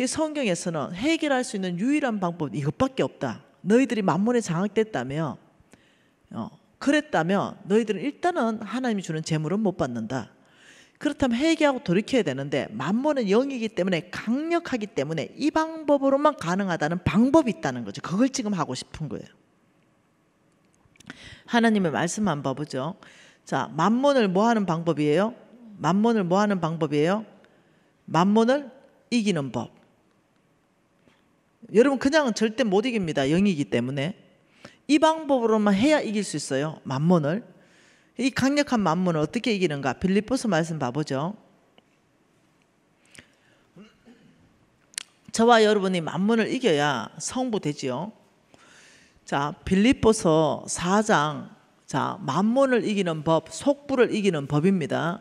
성경에서는 해결할 수 있는 유일한 방법은 이것밖에 없다. 너희들이 만몬에 장악됐다며 그랬다면 너희들은 일단은 하나님이 주는 재물은 못 받는다. 그렇다면 회개하고 돌이켜야 되는데 만몬은 영이기 때문에 강력하기 때문에 이 방법으로만 가능하다는 방법이 있다는 거죠. 그걸 지금 하고 싶은 거예요. 하나님의 말씀 한번 봐보죠. 자, 만몬을 뭐 하는 방법이에요? 만몬을 뭐 하는 방법이에요? 만몬을 이기는 법. 여러분 그냥은 절대 못 이깁니다. 영이기 때문에. 이 방법으로만 해야 이길 수 있어요. 만몬을. 이 강력한 만몬을 어떻게 이기는가? 빌립보서 말씀 봐보죠. 저와 여러분이 만몬을 이겨야 성부 되지요. 자, 빌립보서 4장. 자, 만몬을 이기는 법, 속부를 이기는 법입니다.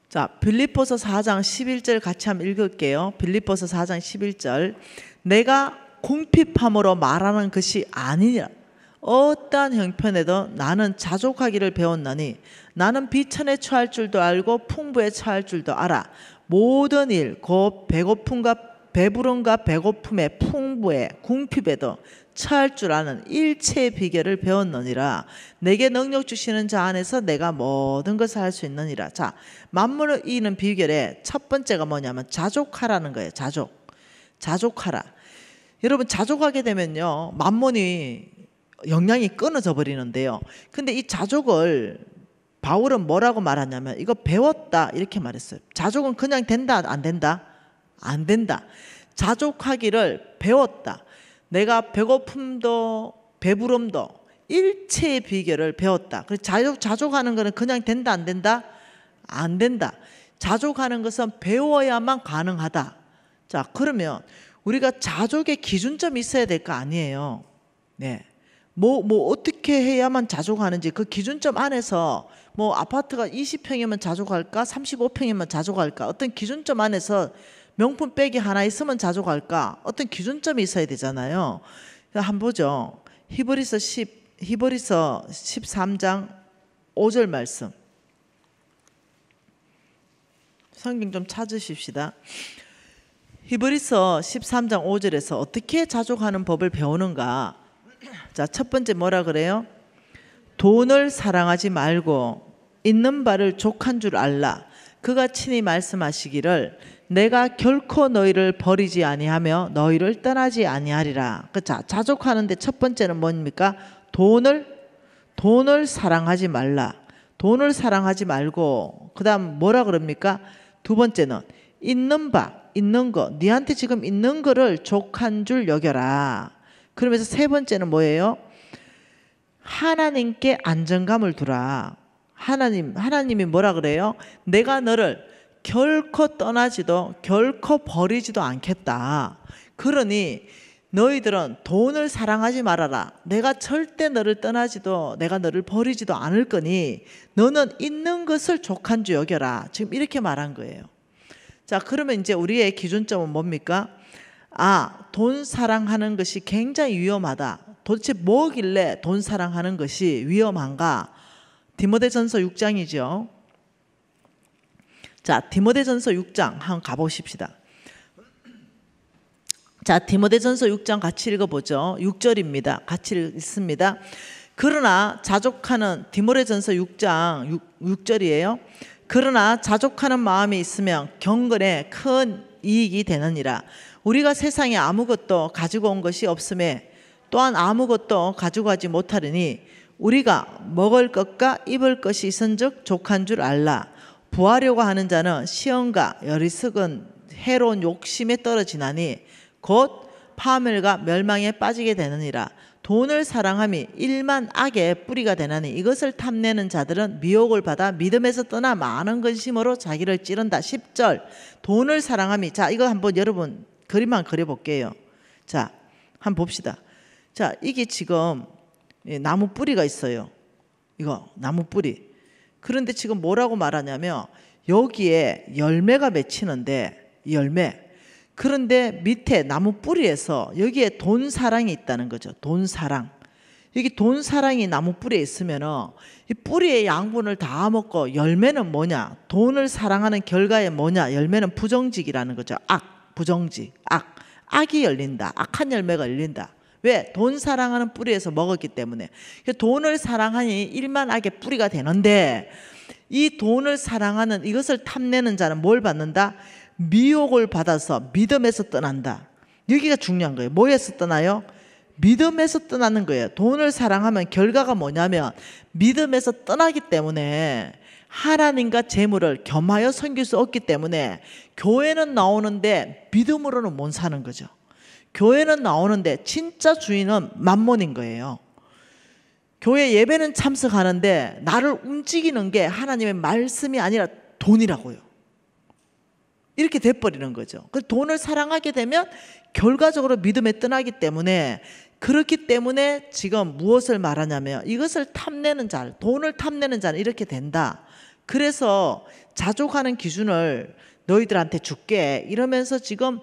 자, 빌립보서 4장 11절 같이 한번 읽을게요. 빌립보서 4장 11절. 내가 궁핍함으로 말하는 것이 아니냐. 어떠한 형편에도 나는 자족하기를 배웠나니 나는 비천에 처할 줄도 알고 풍부에 처할 줄도 알아. 모든 일 곧 배고픔과 배부름과 배고픔에 풍부에 궁핍에도 처할 줄 아는 일체의 비결을 배웠느니라. 내게 능력 주시는 자 안에서 내가 모든 것을 할 수 있느니라. 자, 만물을 이기는 비결의 첫 번째가 뭐냐면 자족하라는 거예요. 자족하라. 여러분 자족하게 되면요 만몬이 영향이 끊어져 버리는데요. 근데 이 자족을 바울은 뭐라고 말하냐면 이거 배웠다 이렇게 말했어요. 자족은 그냥 된다 안 된다? 안 된다. 자족하기를 배웠다. 내가 배고픔도 배부름도 일체의 비결을 배웠다. 그래서 자족하는 거는 그냥 된다 안 된다? 안 된다. 자족하는 것은 배워야만 가능하다. 자, 그러면 우리가 자족의 기준점이 있어야 될 거 아니에요. 네. 뭐 어떻게 해야만 자족하는지 그 기준점 안에서 뭐 아파트가 20평이면 자족할까? 35평이면 자족할까? 어떤 기준점 안에서 명품백이 하나 있으면 자족할까? 어떤 기준점이 있어야 되잖아요. 한번 보죠. 히브리서 13장 5절 말씀. 성경 좀 찾으십시다. 히브리서 13장 5절에서 어떻게 자족하는 법을 배우는가? 자, 첫 번째 뭐라 그래요? 돈을 사랑하지 말고 있는 바를 족한 줄 알라. 그가 친히 말씀하시기를 내가 결코 너희를 버리지 아니하며 너희를 떠나지 아니하리라. 자, 자족하는데 첫 번째는 뭡니까? 돈을 사랑하지 말라. 돈을 사랑하지 말고 그다음 뭐라 그럽니까? 두 번째는 있는 거, 니한테 지금 있는 거를 족한 줄 여겨라. 그러면서 세 번째는 뭐예요? 하나님께 안정감을 두라. 하나님이 뭐라 그래요? 내가 너를 결코 떠나지도 결코 버리지도 않겠다. 그러니 너희들은 돈을 사랑하지 말아라. 내가 절대 너를 떠나지도 내가 너를 버리지도 않을 거니 너는 있는 것을 족한 줄 여겨라. 지금 이렇게 말한 거예요. 자, 그러면 이제 우리의 기준점은 뭡니까? 아, 돈 사랑하는 것이 굉장히 위험하다. 도대체 뭐길래 돈 사랑하는 것이 위험한가? 디모데전서 6장이죠. 자, 디모데전서 6장 한번 가보십시다. 자, 디모데전서 6장 같이 읽어보죠. 6절입니다. 같이 읽습니다. 그러나 자족하는 디모데전서 6장 6절이에요. 그러나 자족하는 마음이 있으면 경건에 큰 이익이 되느니라. 우리가 세상에 아무것도 가지고 온 것이 없음에 또한 아무것도 가져가지 못하리니 우리가 먹을 것과 입을 것이 있은즉 족한 줄 알라. 부하려고 하는 자는 시험과 어리석은 해로운 욕심에 떨어지나니 곧 파멸과 멸망에 빠지게 되느니라. 돈을 사랑함이 일만 악의 뿌리가 되나니 이것을 탐내는 자들은 미혹을 받아 믿음에서 떠나 많은 근심으로 자기를 찌른다. 10절 돈을 사랑함이. 자, 이거 한번 여러분 그림만 그려볼게요. 자, 한번 봅시다. 자, 이게 지금 나무 뿌리가 있어요. 이거 나무 뿌리. 그런데 지금 뭐라고 말하냐면 여기에 열매가 맺히는데 열매. 그런데 밑에 나무 뿌리에서 여기에 돈 사랑이 있다는 거죠. 돈 사랑. 여기 돈 사랑이 나무 뿌리에 있으면은 이 뿌리의 양분을 다 먹고 열매는 뭐냐? 돈을 사랑하는 결과에 뭐냐? 열매는 부정직이라는 거죠. 부정직, 악이 열린다. 악한 열매가 열린다. 왜? 돈 사랑하는 뿌리에서 먹었기 때문에. 돈을 사랑하니 일만 악의 뿌리가 되는데 이 돈을 사랑하는, 이것을 탐내는 자는 뭘 받는다? 미혹을 받아서 믿음에서 떠난다. 여기가 중요한 거예요. 뭐에서 떠나요? 믿음에서 떠나는 거예요. 돈을 사랑하면 결과가 뭐냐면 믿음에서 떠나기 때문에 하나님과 재물을 겸하여 섬길 수 없기 때문에 교회는 나오는데 믿음으로는 못 사는 거죠. 교회는 나오는데 진짜 주인은 만몬인 거예요. 교회 예배는 참석하는데 나를 움직이는 게 하나님의 말씀이 아니라 돈이라고요. 이렇게 돼버리는 거죠. 그 돈을 사랑하게 되면 결과적으로 믿음에 떠나기 때문에, 그렇기 때문에 지금 무엇을 말하냐면 이것을 탐내는 자, 돈을 탐내는 자는 이렇게 된다. 그래서 자족하는 기준을 너희들한테 줄게 이러면서 지금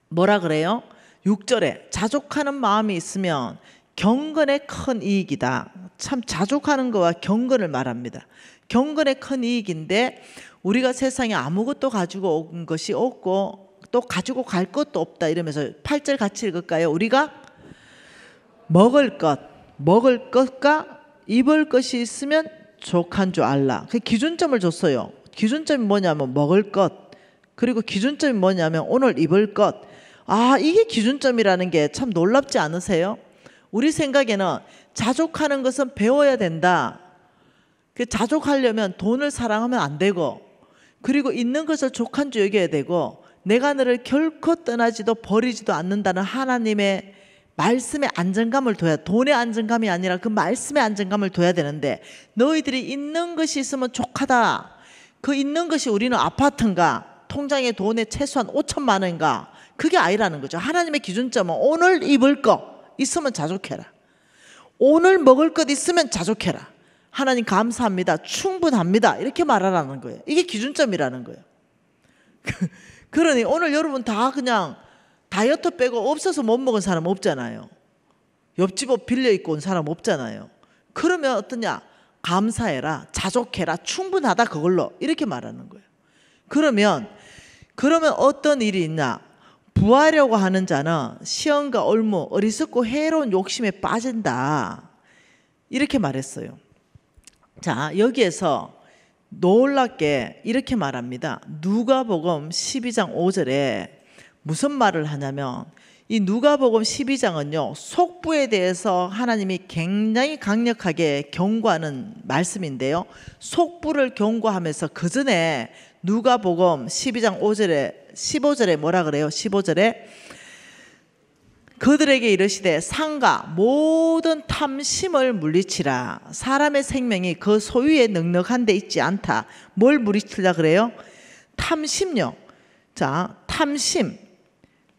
뭐라 그래요? 6절에 자족하는 마음이 있으면 경건의 큰 이익이다. 참 자족하는 거와 경건을 말합니다. 경건의 큰 이익인데 우리가 세상에 아무것도 가지고 온 것이 없고 또 가지고 갈 것도 없다 이러면서 8절 같이 읽을까요? 우리가 먹을 것과 입을 것이 있으면 족한 줄 알라. 그 기준점을 줬어요. 기준점이 뭐냐면 먹을 것, 그리고 기준점이 뭐냐면 오늘 입을 것. 아, 이게 기준점이라는 게 참 놀랍지 않으세요? 우리 생각에는 자족하는 것은 배워야 된다. 그 자족하려면 돈을 사랑하면 안 되고, 그리고 있는 것을 족한 줄 여겨야 되고, 내가 너를 결코 떠나지도 버리지도 않는다는 하나님의 말씀의 안정감을 둬야, 돈의 안정감이 아니라 그 말씀의 안정감을 둬야 되는데, 너희들이 있는 것이 있으면 족하다. 그 있는 것이 우리는 아파트인가, 통장에 돈에 최소한 5천만 원인가, 그게 아니라는 거죠. 하나님의 기준점은 오늘 입을 거 있으면 자족해라. 오늘 먹을 것 있으면 자족해라. 하나님 감사합니다. 충분합니다. 이렇게 말하라는 거예요. 이게 기준점이라는 거예요. 그러니 오늘 여러분 다 그냥 다이어트 빼고 없어서 못 먹은 사람 없잖아요. 옆집 옷 빌려 입고 온 사람 없잖아요. 그러면 어떠냐? 감사해라. 자족해라. 충분하다. 그걸로. 이렇게 말하는 거예요. 그러면 어떤 일이 있냐? 부하려고 하는 자는 시험과 올무, 어리석고 해로운 욕심에 빠진다. 이렇게 말했어요. 자, 여기에서 놀랍게 이렇게 말합니다. 누가복음 12장 5절에 무슨 말을 하냐면, 이 누가복음 12장은요 속부에 대해서 하나님이 굉장히 강력하게 경고하는 말씀인데요, 속부를 경고하면서 그 전에 누가복음 12장 15절에 뭐라 그래요? 15절에 그들에게 이르시되 상가 모든 탐심을 물리치라. 사람의 생명이 그 소유에 넉넉한 데 있지 않다. 뭘 물리치라 그래요? 탐심요. 자, 탐심.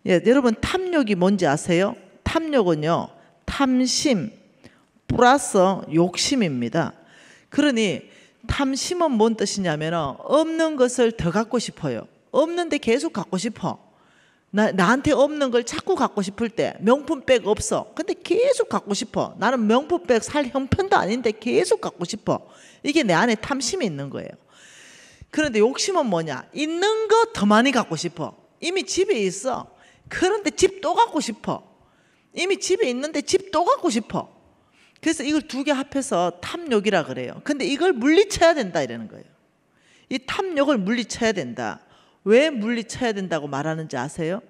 예, 여러분 탐욕이 뭔지 아세요? 탐욕은요 탐심 플러스 욕심입니다. 그러니 탐심은 뭔 뜻이냐면 없는 것을 더 갖고 싶어요. 없는데 계속 갖고 싶어. 나한테 없는 걸 자꾸 갖고 싶을 때, 명품백 없어. 근데 계속 갖고 싶어. 나는 명품백 살 형편도 아닌데 계속 갖고 싶어. 이게 내 안에 탐심이 있는 거예요. 그런데 욕심은 뭐냐? 있는 거 더 많이 갖고 싶어. 이미 집에 있어. 그런데 집 또 갖고 싶어. 이미 집에 있는데 집 또 갖고 싶어. 그래서 이걸 두 개 합해서 탐욕이라 그래요. 근데 이걸 물리쳐야 된다 이러는 거예요. 이 탐욕을 물리쳐야 된다. 왜 물리쳐야 된다고 말하는지 아세요?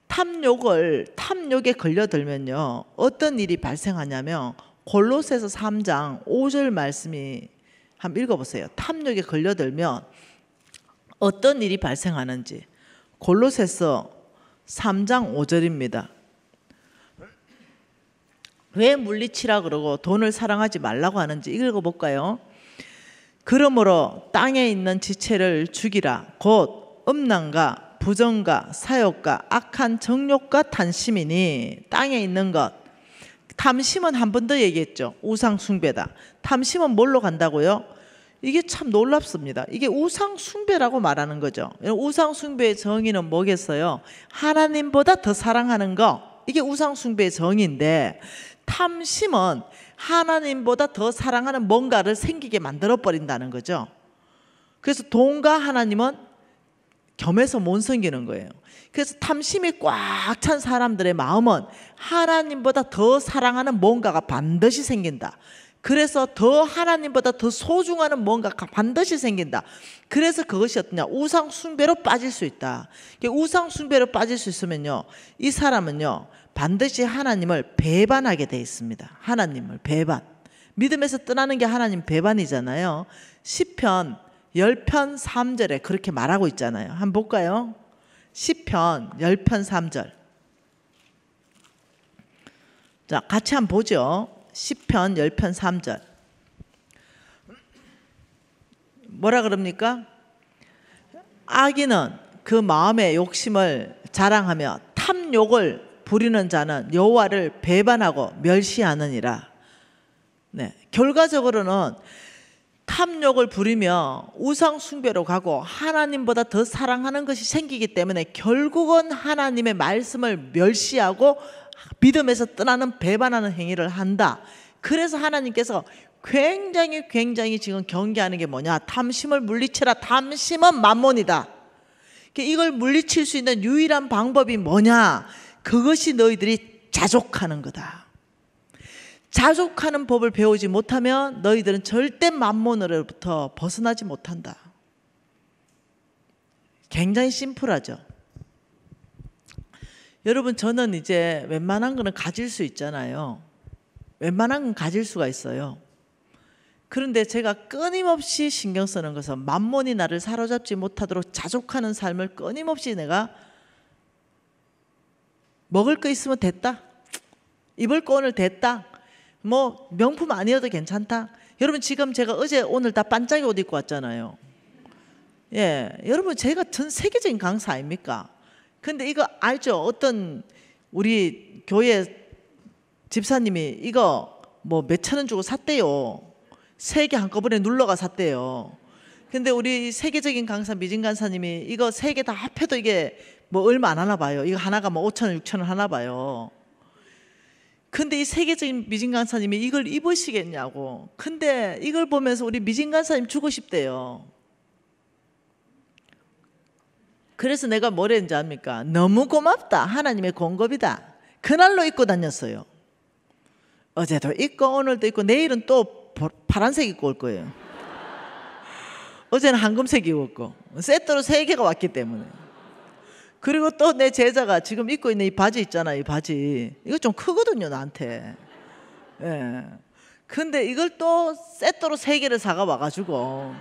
탐욕에 걸려들면요 어떤 일이 발생하냐면, 골로새서 3장 5절 말씀이 한번 읽어보세요. 탐욕에 걸려들면 어떤 일이 발생하는지. 골로새서 3장 5절입니다. 왜 물리치라 그러고 돈을 사랑하지 말라고 하는지 읽어볼까요? 그러므로 땅에 있는 지체를 죽이라. 곧 음란과 부정과 사욕과 악한 정욕과 탐심이니. 땅에 있는 것. 탐심은 한 번 더 얘기했죠. 우상 숭배다. 탐심은 뭘로 간다고요? 이게 참 놀랍습니다. 이게 우상 숭배라고 말하는 거죠. 우상 숭배의 정의는 뭐겠어요? 하나님보다 더 사랑하는 거. 이게 우상 숭배의 정의인데, 탐심은 하나님보다 더 사랑하는 뭔가를 생기게 만들어 버린다는 거죠. 그래서 돈과 하나님은 겸해서 못 섬기는 거예요. 그래서 탐심이 꽉 찬 사람들의 마음은 하나님보다 더 사랑하는 뭔가가 반드시 생긴다. 그래서 더 하나님보다 더 소중한 뭔가가 반드시 생긴다. 그래서 그것이 어떠냐? 우상 숭배로 빠질 수 있다. 우상 숭배로 빠질 수 있으면요, 이 사람은요 반드시 하나님을 배반하게 돼 있습니다. 하나님을 배반. 믿음에서 떠나는 게 하나님 배반이잖아요. 시편 10편 3절에 그렇게 말하고 있잖아요. 한번 볼까요? 시편 10편 3절. 자, 같이 한번 보죠. 시편 10편 3절. 뭐라 그럽니까? 악인은 그 마음의 욕심을 자랑하며 탐욕을 부리는 자는 여호와를 배반하고 멸시하느니라. 네, 결과적으로는 탐욕을 부리며 우상 숭배로 가고 하나님보다 더 사랑하는 것이 생기기 때문에 결국은 하나님의 말씀을 멸시하고 믿음에서 떠나는 배반하는 행위를 한다. 그래서 하나님께서 굉장히 지금 경계하는 게 뭐냐? 탐심을 물리쳐라. 탐심은 만몬이다. 이걸 물리칠 수 있는 유일한 방법이 뭐냐? 그것이 너희들이 자족하는 거다. 자족하는 법을 배우지 못하면 너희들은 절대 만몬으로부터 벗어나지 못한다. 굉장히 심플하죠. 여러분, 저는 이제 웬만한 거는 가질 수 있잖아요. 웬만한 건 가질 수가 있어요. 그런데 제가 끊임없이 신경 쓰는 것은 만몬이 나를 사로잡지 못하도록 자족하는 삶을 끊임없이 내가 먹을 거 있으면 됐다. 입을 거 오늘 됐다. 뭐 명품 아니어도 괜찮다. 여러분, 지금 제가 어제 오늘 다 반짝이 옷 입고 왔잖아요. 예, 여러분, 제가 전 세계적인 강사 아닙니까? 근데 이거 알죠? 어떤 우리 교회 집사님이 이거 뭐 몇천 원 주고 샀대요. 세 개 한꺼번에 눌러가 샀대요. 근데 우리 세계적인 강사 미진 강사님이 이거 세 개 다 합해도 이게 뭐 얼마 안 하나 봐요. 이거 하나가 뭐 5천 원, 6천 원 하나 봐요. 근데 이 세계적인 미진 강사님이 이걸 입으시겠냐고. 근데 이걸 보면서 우리 미진 강사님 주고 싶대요. 그래서 내가 뭐라 했는지 압니까? 너무 고맙다. 하나님의 공급이다. 그날로 입고 다녔어요. 어제도 입고 오늘도 입고 내일은 또 파란색 입고 올 거예요. 어제는 황금색 입었고 세트로 3개가 왔기 때문에. 그리고 또 내 제자가 지금 입고 있는 이 바지 있잖아요. 이 바지 이거 좀 크거든요, 나한테. 예. 근데 이걸 또 세트로 3개를 사가 와가지고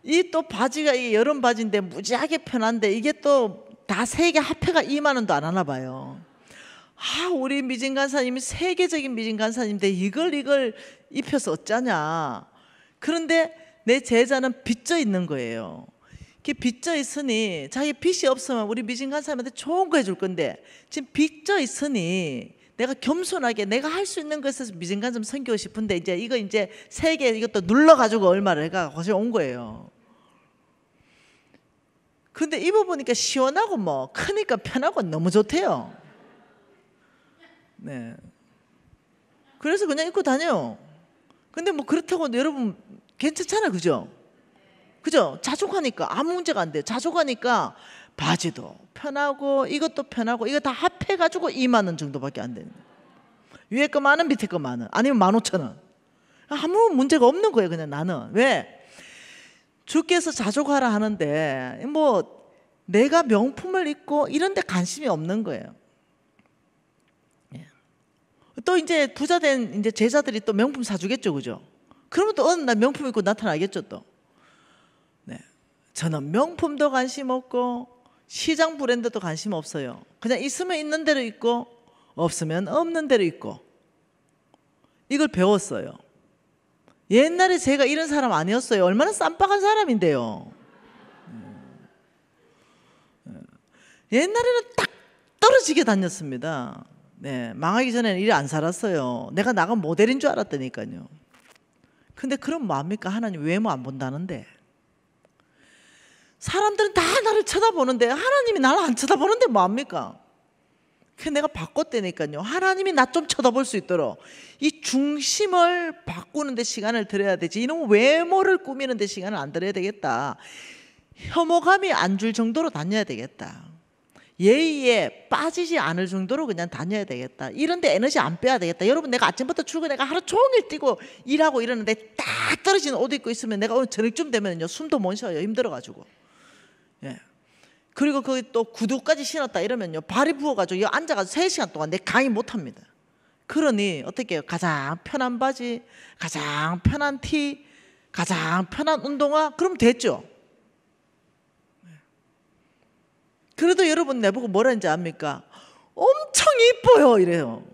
이 또 바지가 이 여름 바지인데 무지하게 편한데 이게 또 다 3개 합해가 2만 원도 안 하나 봐요. 아, 우리 미진 간사님이 세계적인 미진 간사님인데 이걸 입혀서 어쩌냐. 그런데 내 제자는 빚져 있는 거예요. 이렇게 빚져 있으니 자기 빚이 없으면 우리 미진 간사님한테 좋은 거 해줄 건데 지금 빚져 있으니 내가 겸손하게 내가 할 수 있는 것에서 미진 간사님 섬기고 싶은데 이제 이거 이제 3개 이것도 눌러가지고 얼마를 해가 거기서 온 거예요. 근데 입어보니까 시원하고 뭐 크니까 편하고 너무 좋대요. 네. 그래서 그냥 입고 다녀요. 근데 뭐 그렇다고 여러분 괜찮잖아, 그죠? 그죠? 자족하니까 아무 문제가 안 돼요. 자족하니까 바지도 편하고 이것도 편하고 이거 다 합해가지고 2만 원 정도밖에 안 되는. 위에 거 만 원, 밑에 거 만 원, 아니면 15,000원. 아무 문제가 없는 거예요. 그냥 나는. 왜? 주께서 자족하라 하는데 뭐 내가 명품을 입고 이런 데 관심이 없는 거예요. 또 이제 부자된 이제 제자들이 또 명품 사주겠죠, 그죠? 그러면 또 어느 날 명품 입고 나타나겠죠, 또. 네, 저는 명품도 관심 없고 시장 브랜드도 관심 없어요. 그냥 있으면 있는 대로 입고 없으면 없는 대로 입고. 이걸 배웠어요. 옛날에 제가 이런 사람 아니었어요. 얼마나 쌈박한 사람인데요. 옛날에는 딱 떨어지게 다녔습니다. 네, 망하기 전에는 일을 안 살았어요. 내가 나간 모델인 줄 알았다니까요. 근데 그럼 뭐합니까? 하나님 외모 안 본다는데. 사람들은 다 나를 쳐다보는데 하나님이 나를 안 쳐다보는데 뭐합니까? 그래서 내가 바꿨다니까요. 하나님이 나 좀 쳐다볼 수 있도록 이 중심을 바꾸는 데 시간을 들여야 되지, 이놈 외모를 꾸미는 데 시간을 안 들여야 되겠다. 혐오감이 안 줄 정도로 다녀야 되겠다. 예의에 빠지지 않을 정도로 그냥 다녀야 되겠다. 이런데 에너지 안 빼야 되겠다. 여러분, 내가 아침부터 출근해가 하루 종일 뛰고 일하고 이러는데 딱 떨어지는 옷 입고 있으면 내가 오늘 저녁쯤 되면요 숨도 못 쉬어요. 힘들어가지고. 예. 그리고 거기 또 구두까지 신었다 이러면요 발이 부어가지고 여기 앉아가지고 3시간 동안 내 강의 못합니다. 그러니 어떻게 해요? 가장 편한 바지, 가장 편한 티, 가장 편한 운동화, 그럼 됐죠. 그래도 여러분 내보고 뭐라 했는지 압니까? 엄청 이뻐요 이래요.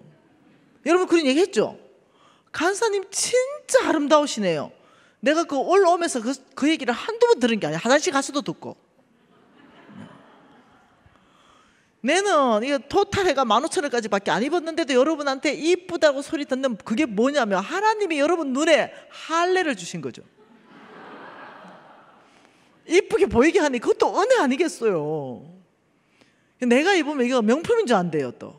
여러분 그런 얘기 했죠? 간사님 진짜 아름다우시네요. 내가 그 올라오면서 그 얘기를 한두 번 들은 게 아니야. 화장실 가서도 듣고. 내는 이거 토탈해가 15,000원까지 밖에 안 입었는데도 여러분한테 이쁘다고 소리 듣는 그게 뭐냐면 하나님이 여러분 눈에 할례를 주신 거죠. 이쁘게 보이게 하니 그것도 은혜 아니겠어요. 내가 입으면 이거 명품인 줄 안돼요. 또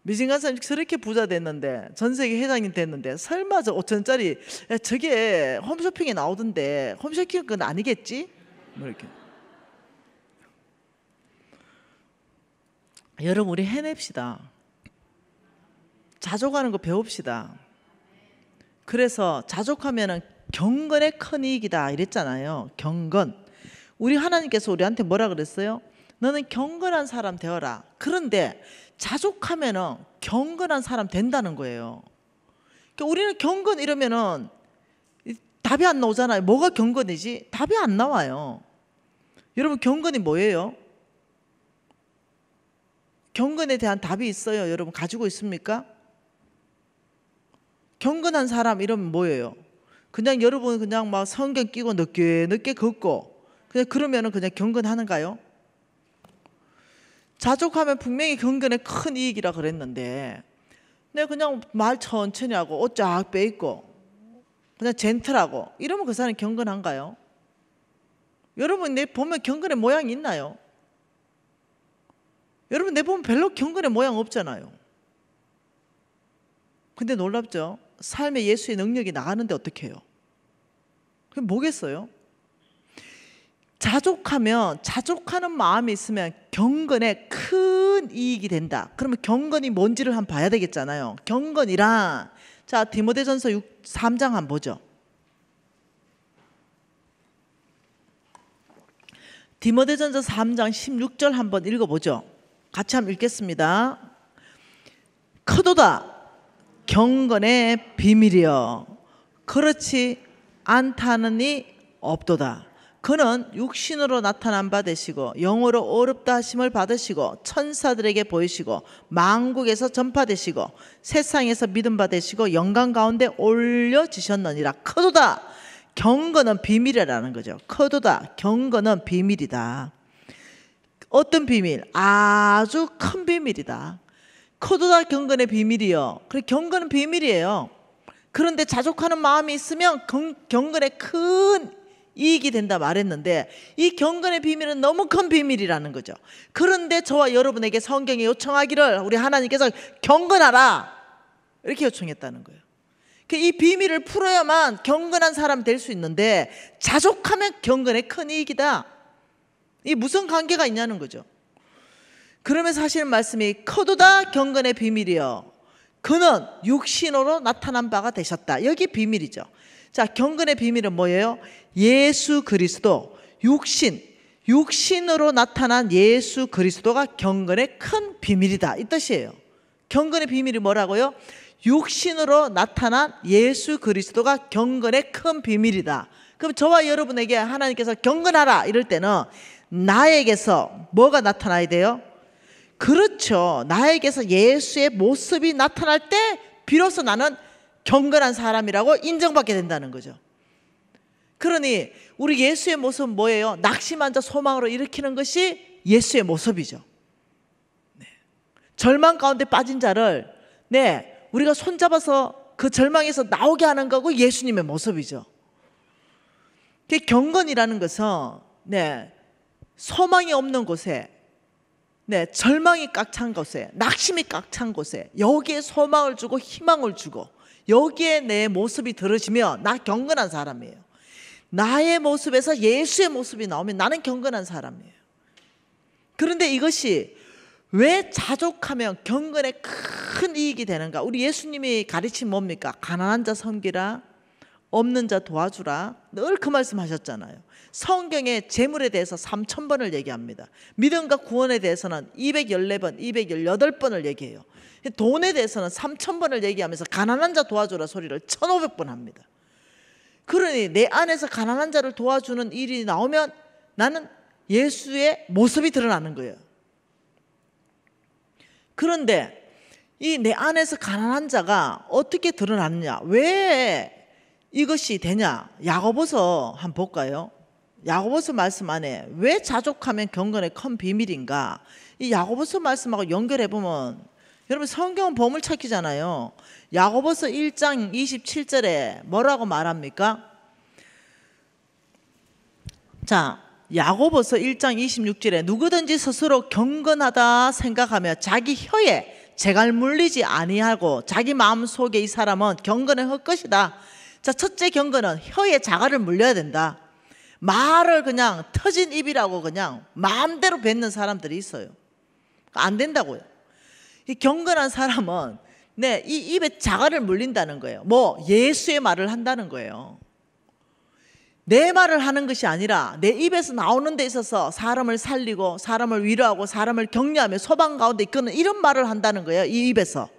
미진간사님 저렇게 부자 됐는데 전세계 회장님 됐는데 설마 저 5천짜리 저게 홈쇼핑에 나오던데 홈쇼핑 건 아니겠지? 뭐 이렇게. 여러분 우리 해냅시다. 자족하는 거 배웁시다. 그래서 자족하면은 경건의 큰 이익이다 이랬잖아요. 경건. 우리 하나님께서 우리한테 뭐라 그랬어요? 너는 경건한 사람 되어라. 그런데 자족하면은 경건한 사람 된다는 거예요. 그러니까 우리는 경건 이러면은 답이 안 나오잖아요. 뭐가 경건이지? 답이 안 나와요. 여러분 경건이 뭐예요? 경건에 대한 답이 있어요. 여러분 가지고 있습니까? 경건한 사람 이러면 뭐예요? 그냥 여러분 그냥 막 성경 끼고 늦게 걷고 그냥 그러면은 그냥 경건하는가요? 자족하면 분명히 경건의 큰 이익이라 그랬는데 내가 그냥 말 천천히 하고 옷 쫙 빼입고 그냥 젠틀하고 이러면 그 사람이 경건한가요? 여러분 내 보면 경건의 모양이 있나요? 여러분 내 보면 별로 경건의 모양 없잖아요. 근데 놀랍죠? 삶에 예수의 능력이 나가는데 어떻게 해요? 그게 뭐겠어요? 자족하면 자족하는 마음이 있으면 경건에 큰 이익이 된다. 그러면 경건이 뭔지를 한번 봐야 되겠잖아요. 경건이란 자 디모데전서 3장 한번 보죠. 디모데전서 3장 16절 한번 읽어보죠. 같이 한번 읽겠습니다. 크도다 경건의 비밀이여 그렇지 않다느니 없도다. 그는 육신으로 나타난 바 되시고 영으로 어렵다 하심을 받으시고 천사들에게 보이시고 만국에서 전파되시고 세상에서 믿음 받으시고 영광 가운데 올려지셨느니라. 크도다 경건은 비밀이라는 거죠. 크도다 경건은 비밀이다. 어떤 비밀? 아주 큰 비밀이다. 크도다 경건의 비밀이요. 그래 경건은 비밀이에요. 그런데 자족하는 마음이 있으면 경건의 큰 이익이 된다 말했는데 이 경건의 비밀은 너무 큰 비밀이라는 거죠. 그런데 저와 여러분에게 성경에 요청하기를 우리 하나님께서 경건하라 이렇게 요청했다는 거예요. 이 비밀을 풀어야만 경건한 사람 될 수 있는데 자족하면 경건의 큰 이익이다. 이 무슨 관계가 있냐는 거죠. 그러면서 하시는 말씀이 크도다 경건의 비밀이요 그는 육신으로 나타난 바가 되셨다. 여기 비밀이죠. 자, 경건의 비밀은 뭐예요? 예수 그리스도 육신으로 나타난 예수 그리스도가 경건의 큰 비밀이다 이 뜻이에요. 경건의 비밀이 뭐라고요? 육신으로 나타난 예수 그리스도가 경건의 큰 비밀이다. 그럼 저와 여러분에게 하나님께서 경건하라 이럴 때는 나에게서 뭐가 나타나야 돼요? 그렇죠. 나에게서 예수의 모습이 나타날 때 비로소 나는 경건한 사람이라고 인정받게 된다는 거죠. 그러니 우리 예수의 모습은 뭐예요? 낙심한 자 소망으로 일으키는 것이 예수의 모습이죠. 네. 절망 가운데 빠진 자를 우리가 손잡아서 그 절망에서 나오게 하는 거고 예수님의 모습이죠. 경건이라는 것은 소망이 없는 곳에 절망이 꽉 찬 곳에 낙심이 꽉 찬 곳에 여기에 소망을 주고 희망을 주고 여기에 내 모습이 들어지면 나 경건한 사람이에요. 나의 모습에서 예수의 모습이 나오면 나는 경건한 사람이에요. 그런데 이것이 왜 자족하면 경건에 큰 이익이 되는가? 우리 예수님이 가르친 뭡니까? 가난한 자 섬기라, 없는 자 도와주라. 늘 그 말씀 하셨잖아요. 성경에 재물에 대해서 3,000번을 얘기합니다. 믿음과 구원에 대해서는 214번, 218번을 얘기해요. 돈에 대해서는 3,000번을 얘기하면서 가난한 자 도와주라 소리를 1,500번 합니다. 그러니 내 안에서 가난한 자를 도와주는 일이 나오면 나는 예수의 모습이 드러나는 거예요. 그런데 이 내 안에서 가난한 자가 어떻게 드러나느냐? 왜 이것이 되냐? 야고보서 한번 볼까요? 야고보서 말씀 안에 왜 자족하면 경건의 큰 비밀인가? 이 야고보서 말씀하고 연결해 보면 여러분 성경은 보물찾기잖아요. 야고보서 1장 27절에 뭐라고 말합니까? 자, 야고보서 1장 26절에 누구든지 스스로 경건하다 생각하며 자기 혀에 재갈 물리지 아니하고 자기 마음속에 이 사람은 경건의 헛것이다. 자, 첫째 경건은 혀에 자갈을 물려야 된다. 말을 그냥 터진 입이라고 그냥 마음대로 뱉는 사람들이 있어요. 안 된다고요. 이 경건한 사람은 이 입에 자갈을 물린다는 거예요. 뭐 예수의 말을 한다는 거예요. 내 말을 하는 것이 아니라 내 입에서 나오는 데 있어서 사람을 살리고 사람을 위로하고 사람을 격려하며 소방 가운데 이끄는 이런 말을 한다는 거예요. 이 입에서.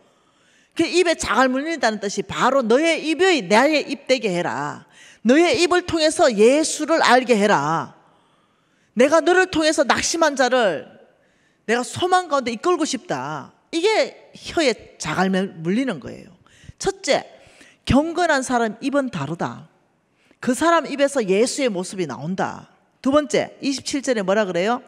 그 입에 자갈 물린다는 뜻이 바로 너의 입이 나의 입 되게 해라. 너의 입을 통해서 예수를 알게 해라. 내가 너를 통해서 낙심한 자를 내가 소망 가운데 이끌고 싶다. 이게 혀에 자갈 물리는 거예요. 첫째, 경건한 사람 입은 다르다. 그 사람 입에서 예수의 모습이 나온다. 두 번째, 27절에 뭐라 그래요?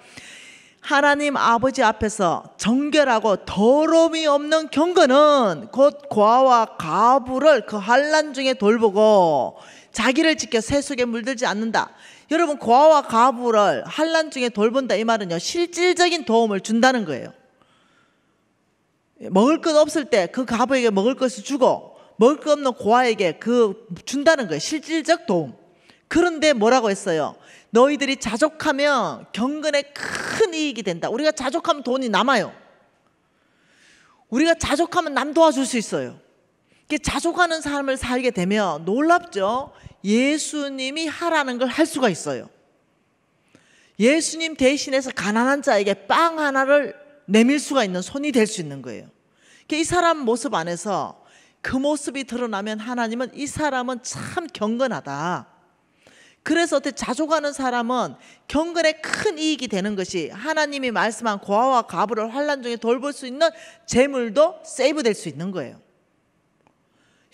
하나님 아버지 앞에서 정결하고 더러움이 없는 경건은 곧 고아와 가부를 그 환난 중에 돌보고 자기를 지켜 세속에 물들지 않는다. 여러분, 고아와 가부를 환난 중에 돌본다 이 말은요, 실질적인 도움을 준다는 거예요. 먹을 것 없을 때 그 가부에게 먹을 것을 주고 먹을 것 없는 고아에게 준다는 거예요. 실질적 도움. 그런데 뭐라고 했어요? 너희들이 자족하면 경건에 큰 이익이 된다. 우리가 자족하면 돈이 남아요. 우리가 자족하면 남 도와줄 수 있어요. 자족하는 삶을 살게 되면 놀랍죠? 예수님이 하라는 걸 할 수가 있어요. 예수님 대신해서 가난한 자에게 빵 하나를 내밀 수가 있는 손이 될 수 있는 거예요. 이 사람 모습 안에서 그 모습이 드러나면 하나님은 이 사람은 참 경건하다. 그래서 어떻게 자족하는 사람은 경건에 큰 이익이 되는 것이 하나님이 말씀한 고아와 가부를 환난 중에 돌볼 수 있는 재물도 세이브 될 수 있는 거예요.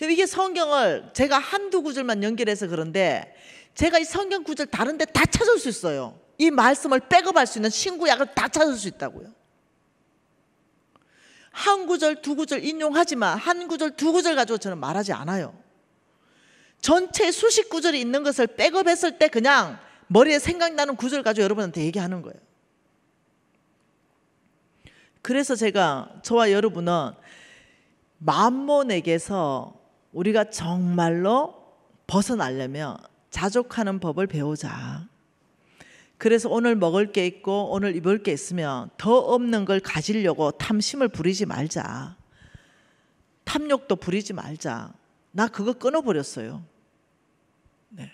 이게 성경을 제가 한두 구절만 연결해서 그런데 제가 이 성경 구절 다른 데 다 찾을 수 있어요. 이 말씀을 백업할 수 있는 신구약을 다 찾을 수 있다고요. 한 구절 두 구절 인용하지만 한 구절 두 구절 가지고 저는 말하지 않아요. 전체 수십 구절이 있는 것을 백업했을 때 그냥 머리에 생각나는 구절 가지고 여러분한테 얘기하는 거예요. 그래서 저와 여러분은 만몬에게서 우리가 정말로 벗어나려면 자족하는 법을 배우자. 그래서 오늘 먹을 게 있고 오늘 입을 게 있으면 더 없는 걸 가지려고 탐심을 부리지 말자. 탐욕도 부리지 말자. 나 그거 끊어버렸어요. 네.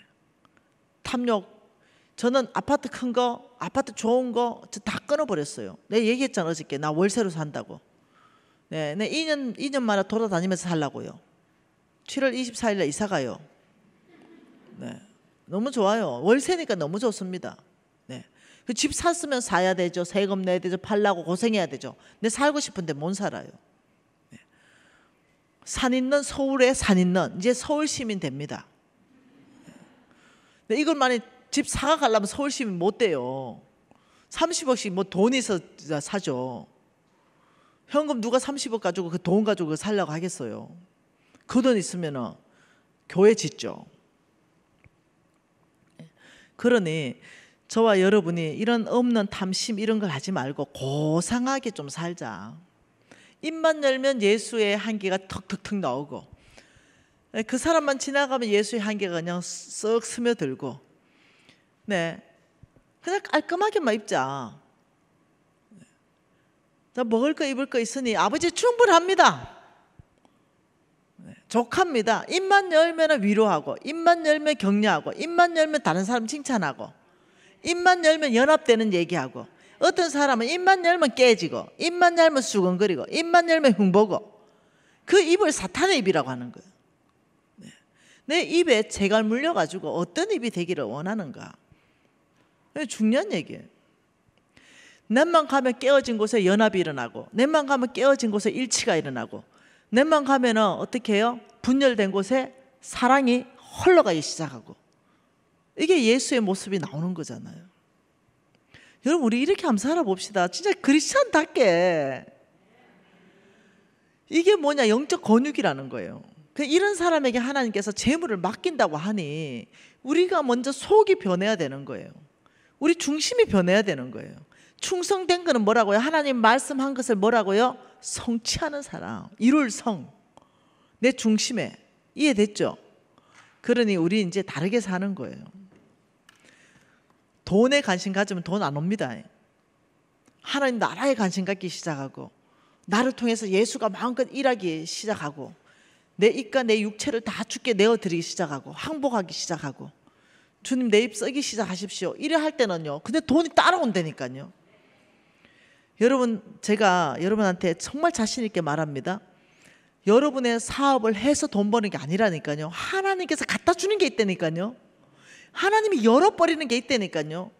탐욕. 저는 아파트 큰 거, 아파트 좋은 거 다 끊어버렸어요. 내가 얘기했잖아 어저께. 나 월세로 산다고. 네, 2년 만에 돌아다니면서 살라고요. 7월 24일에 이사 가요. 네, 너무 좋아요. 월세니까 너무 좋습니다. 네, 그 집 샀으면 사야 되죠. 세금 내야 되죠. 팔라고 고생해야 되죠. 근데 살고 싶은데 못 살아요. 네. 산 있는 서울에 산 있는 이제 서울 시민 됩니다. 네. 이걸 만약 집 사가 가려면 서울 시민 못 돼요. 30억씩 뭐 돈이 있어 사죠. 현금 누가 30억 가지고 그 돈 가지고 살려고 하겠어요. 그 돈 있으면은 교회 짓죠. 그러니 저와 여러분이 이런 없는 탐심 이런 걸 하지 말고 고상하게 좀 살자. 입만 열면 예수의 향기가 턱턱턱 나오고 그 사람만 지나가면 예수의 향기가 그냥 쓱 스며들고 네, 그냥 깔끔하게만 입자. 자, 먹을 거 입을 거 있으니 아버지 충분합니다. 족합니다. 입만 열면 위로하고, 입만 열면 격려하고, 입만 열면 다른 사람 칭찬하고, 입만 열면 연합되는 얘기하고, 어떤 사람은 입만 열면 깨지고, 입만 열면 수근거리고, 입만 열면 흉보고, 그 입을 사탄의 입이라고 하는 거예요. 내 입에 재가 물려가지고 어떤 입이 되기를 원하는가? 중요한 얘기예요. 넷만 가면 깨어진 곳에 연합이 일어나고, 넷만 가면 깨어진 곳에 일치가 일어나고, 넷만 가면은 어떻게 해요? 분열된 곳에 사랑이 흘러가기 시작하고, 이게 예수의 모습이 나오는 거잖아요. 여러분, 우리 이렇게 한번 살아봅시다. 진짜 크리스찬답게. 이게 뭐냐? 영적 권육이라는 거예요. 이런 사람에게 하나님께서 재물을 맡긴다고 하니 우리가 먼저 속이 변해야 되는 거예요. 우리 중심이 변해야 되는 거예요. 충성된 거는 뭐라고요? 하나님 말씀한 것을 뭐라고요? 성취하는 사람, 이룰 성. 내 중심에. 이해됐죠? 그러니 우리 이제 다르게 사는 거예요. 돈에 관심 가지면 돈 안 옵니다. 하나님 나라에 관심 갖기 시작하고, 나를 통해서 예수가 마음껏 일하기 시작하고, 내 입과 내 육체를 다 주께 내어드리기 시작하고, 항복하기 시작하고, 주님 내 입 쓰기 시작하십시오. 이래 할 때는요, 근데 돈이 따라온다니까요. 여러분, 제가 여러분한테 정말 자신 있게 말합니다. 여러분의 사업을 해서 돈 버는 게 아니라니까요. 하나님께서 갖다 주는 게 있다니까요. 하나님이 열어버리는 게 있다니까요.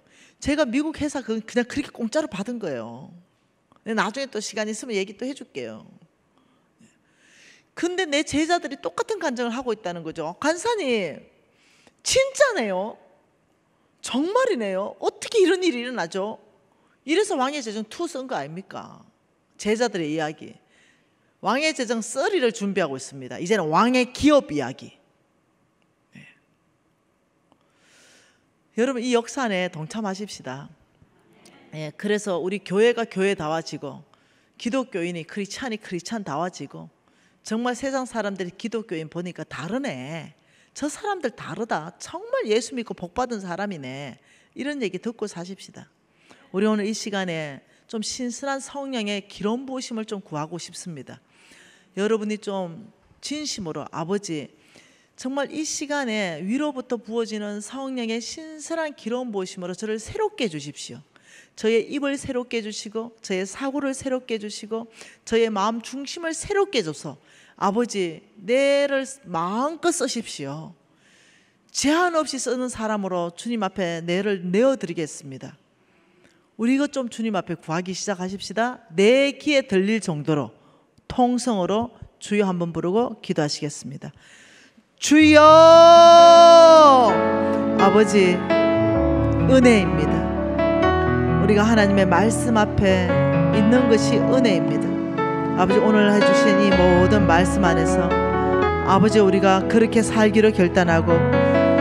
제가 미국 회사 그냥 그렇게 공짜로 받은 거예요. 나중에 또 시간 있으면 얘기 또 해줄게요. 근데 내 제자들이 똑같은 간증을 하고 있다는 거죠. 간사님, 진짜네요. 정말이네요. 어떻게 이런 일이 일어나죠? 이래서 왕의 제정 2 쓴 거 아닙니까? 제자들의 이야기. 왕의 제정 3를 준비하고 있습니다. 이제는 왕의 기업 이야기. 네. 여러분, 이 역사 안에 동참하십시다. 네, 그래서 우리 교회가 교회다워지고, 기독교인이 크리스찬다워지고, 정말 세상 사람들이 기독교인 보니까 다르네. 저 사람들 다르다. 정말 예수 믿고 복받은 사람이네. 이런 얘기 듣고 사십시다. 우리 오늘 이 시간에 좀 신선한 성령의 기름 부으심을 좀 구하고 싶습니다. 여러분이 좀 진심으로 아버지, 정말 이 시간에 위로부터 부어지는 성령의 신선한 기름 부으심으로 저를 새롭게 해주십시오. 저의 입을 새롭게 해주시고, 저의 사고를 새롭게 해주시고, 저의 마음 중심을 새롭게 해줘서 아버지, 내를 마음껏 쓰십시오. 제한 없이 쓰는 사람으로 주님 앞에 내를 내어드리겠습니다. 우리 이것 좀 주님 앞에 구하기 시작하십시다. 내 귀에 들릴 정도로 통성으로 주여 한번 부르고 기도하시겠습니다. 주여! 아버지, 은혜입니다. 우리가 하나님의 말씀 앞에 있는 것이 은혜입니다. 아버지, 오늘 해주신 이 모든 말씀 안에서 아버지, 우리가 그렇게 살기로 결단하고,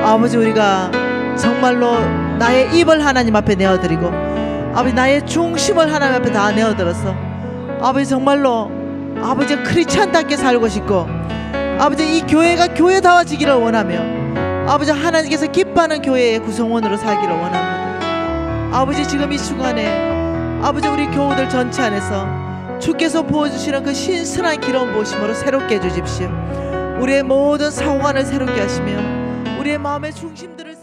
아버지, 우리가 정말로 나의 입을 하나님 앞에 내어드리고, 아버지, 나의 중심을 하나님 앞에 다 내어들어서 아버지, 정말로 아버지 크리스찬답게 살고 싶고, 아버지, 이 교회가 교회다워지기를 원하며, 아버지, 하나님께서 기뻐하는 교회의 구성원으로 살기를 원합니다. 아버지, 지금 이 순간에 아버지, 우리 교우들 전체 안에서 주께서 부어주시는 그 신선한 기름 부으심으로 새롭게 해주십시오. 우리의 모든 사고관을 새롭게 하시며 우리의 마음의 중심들을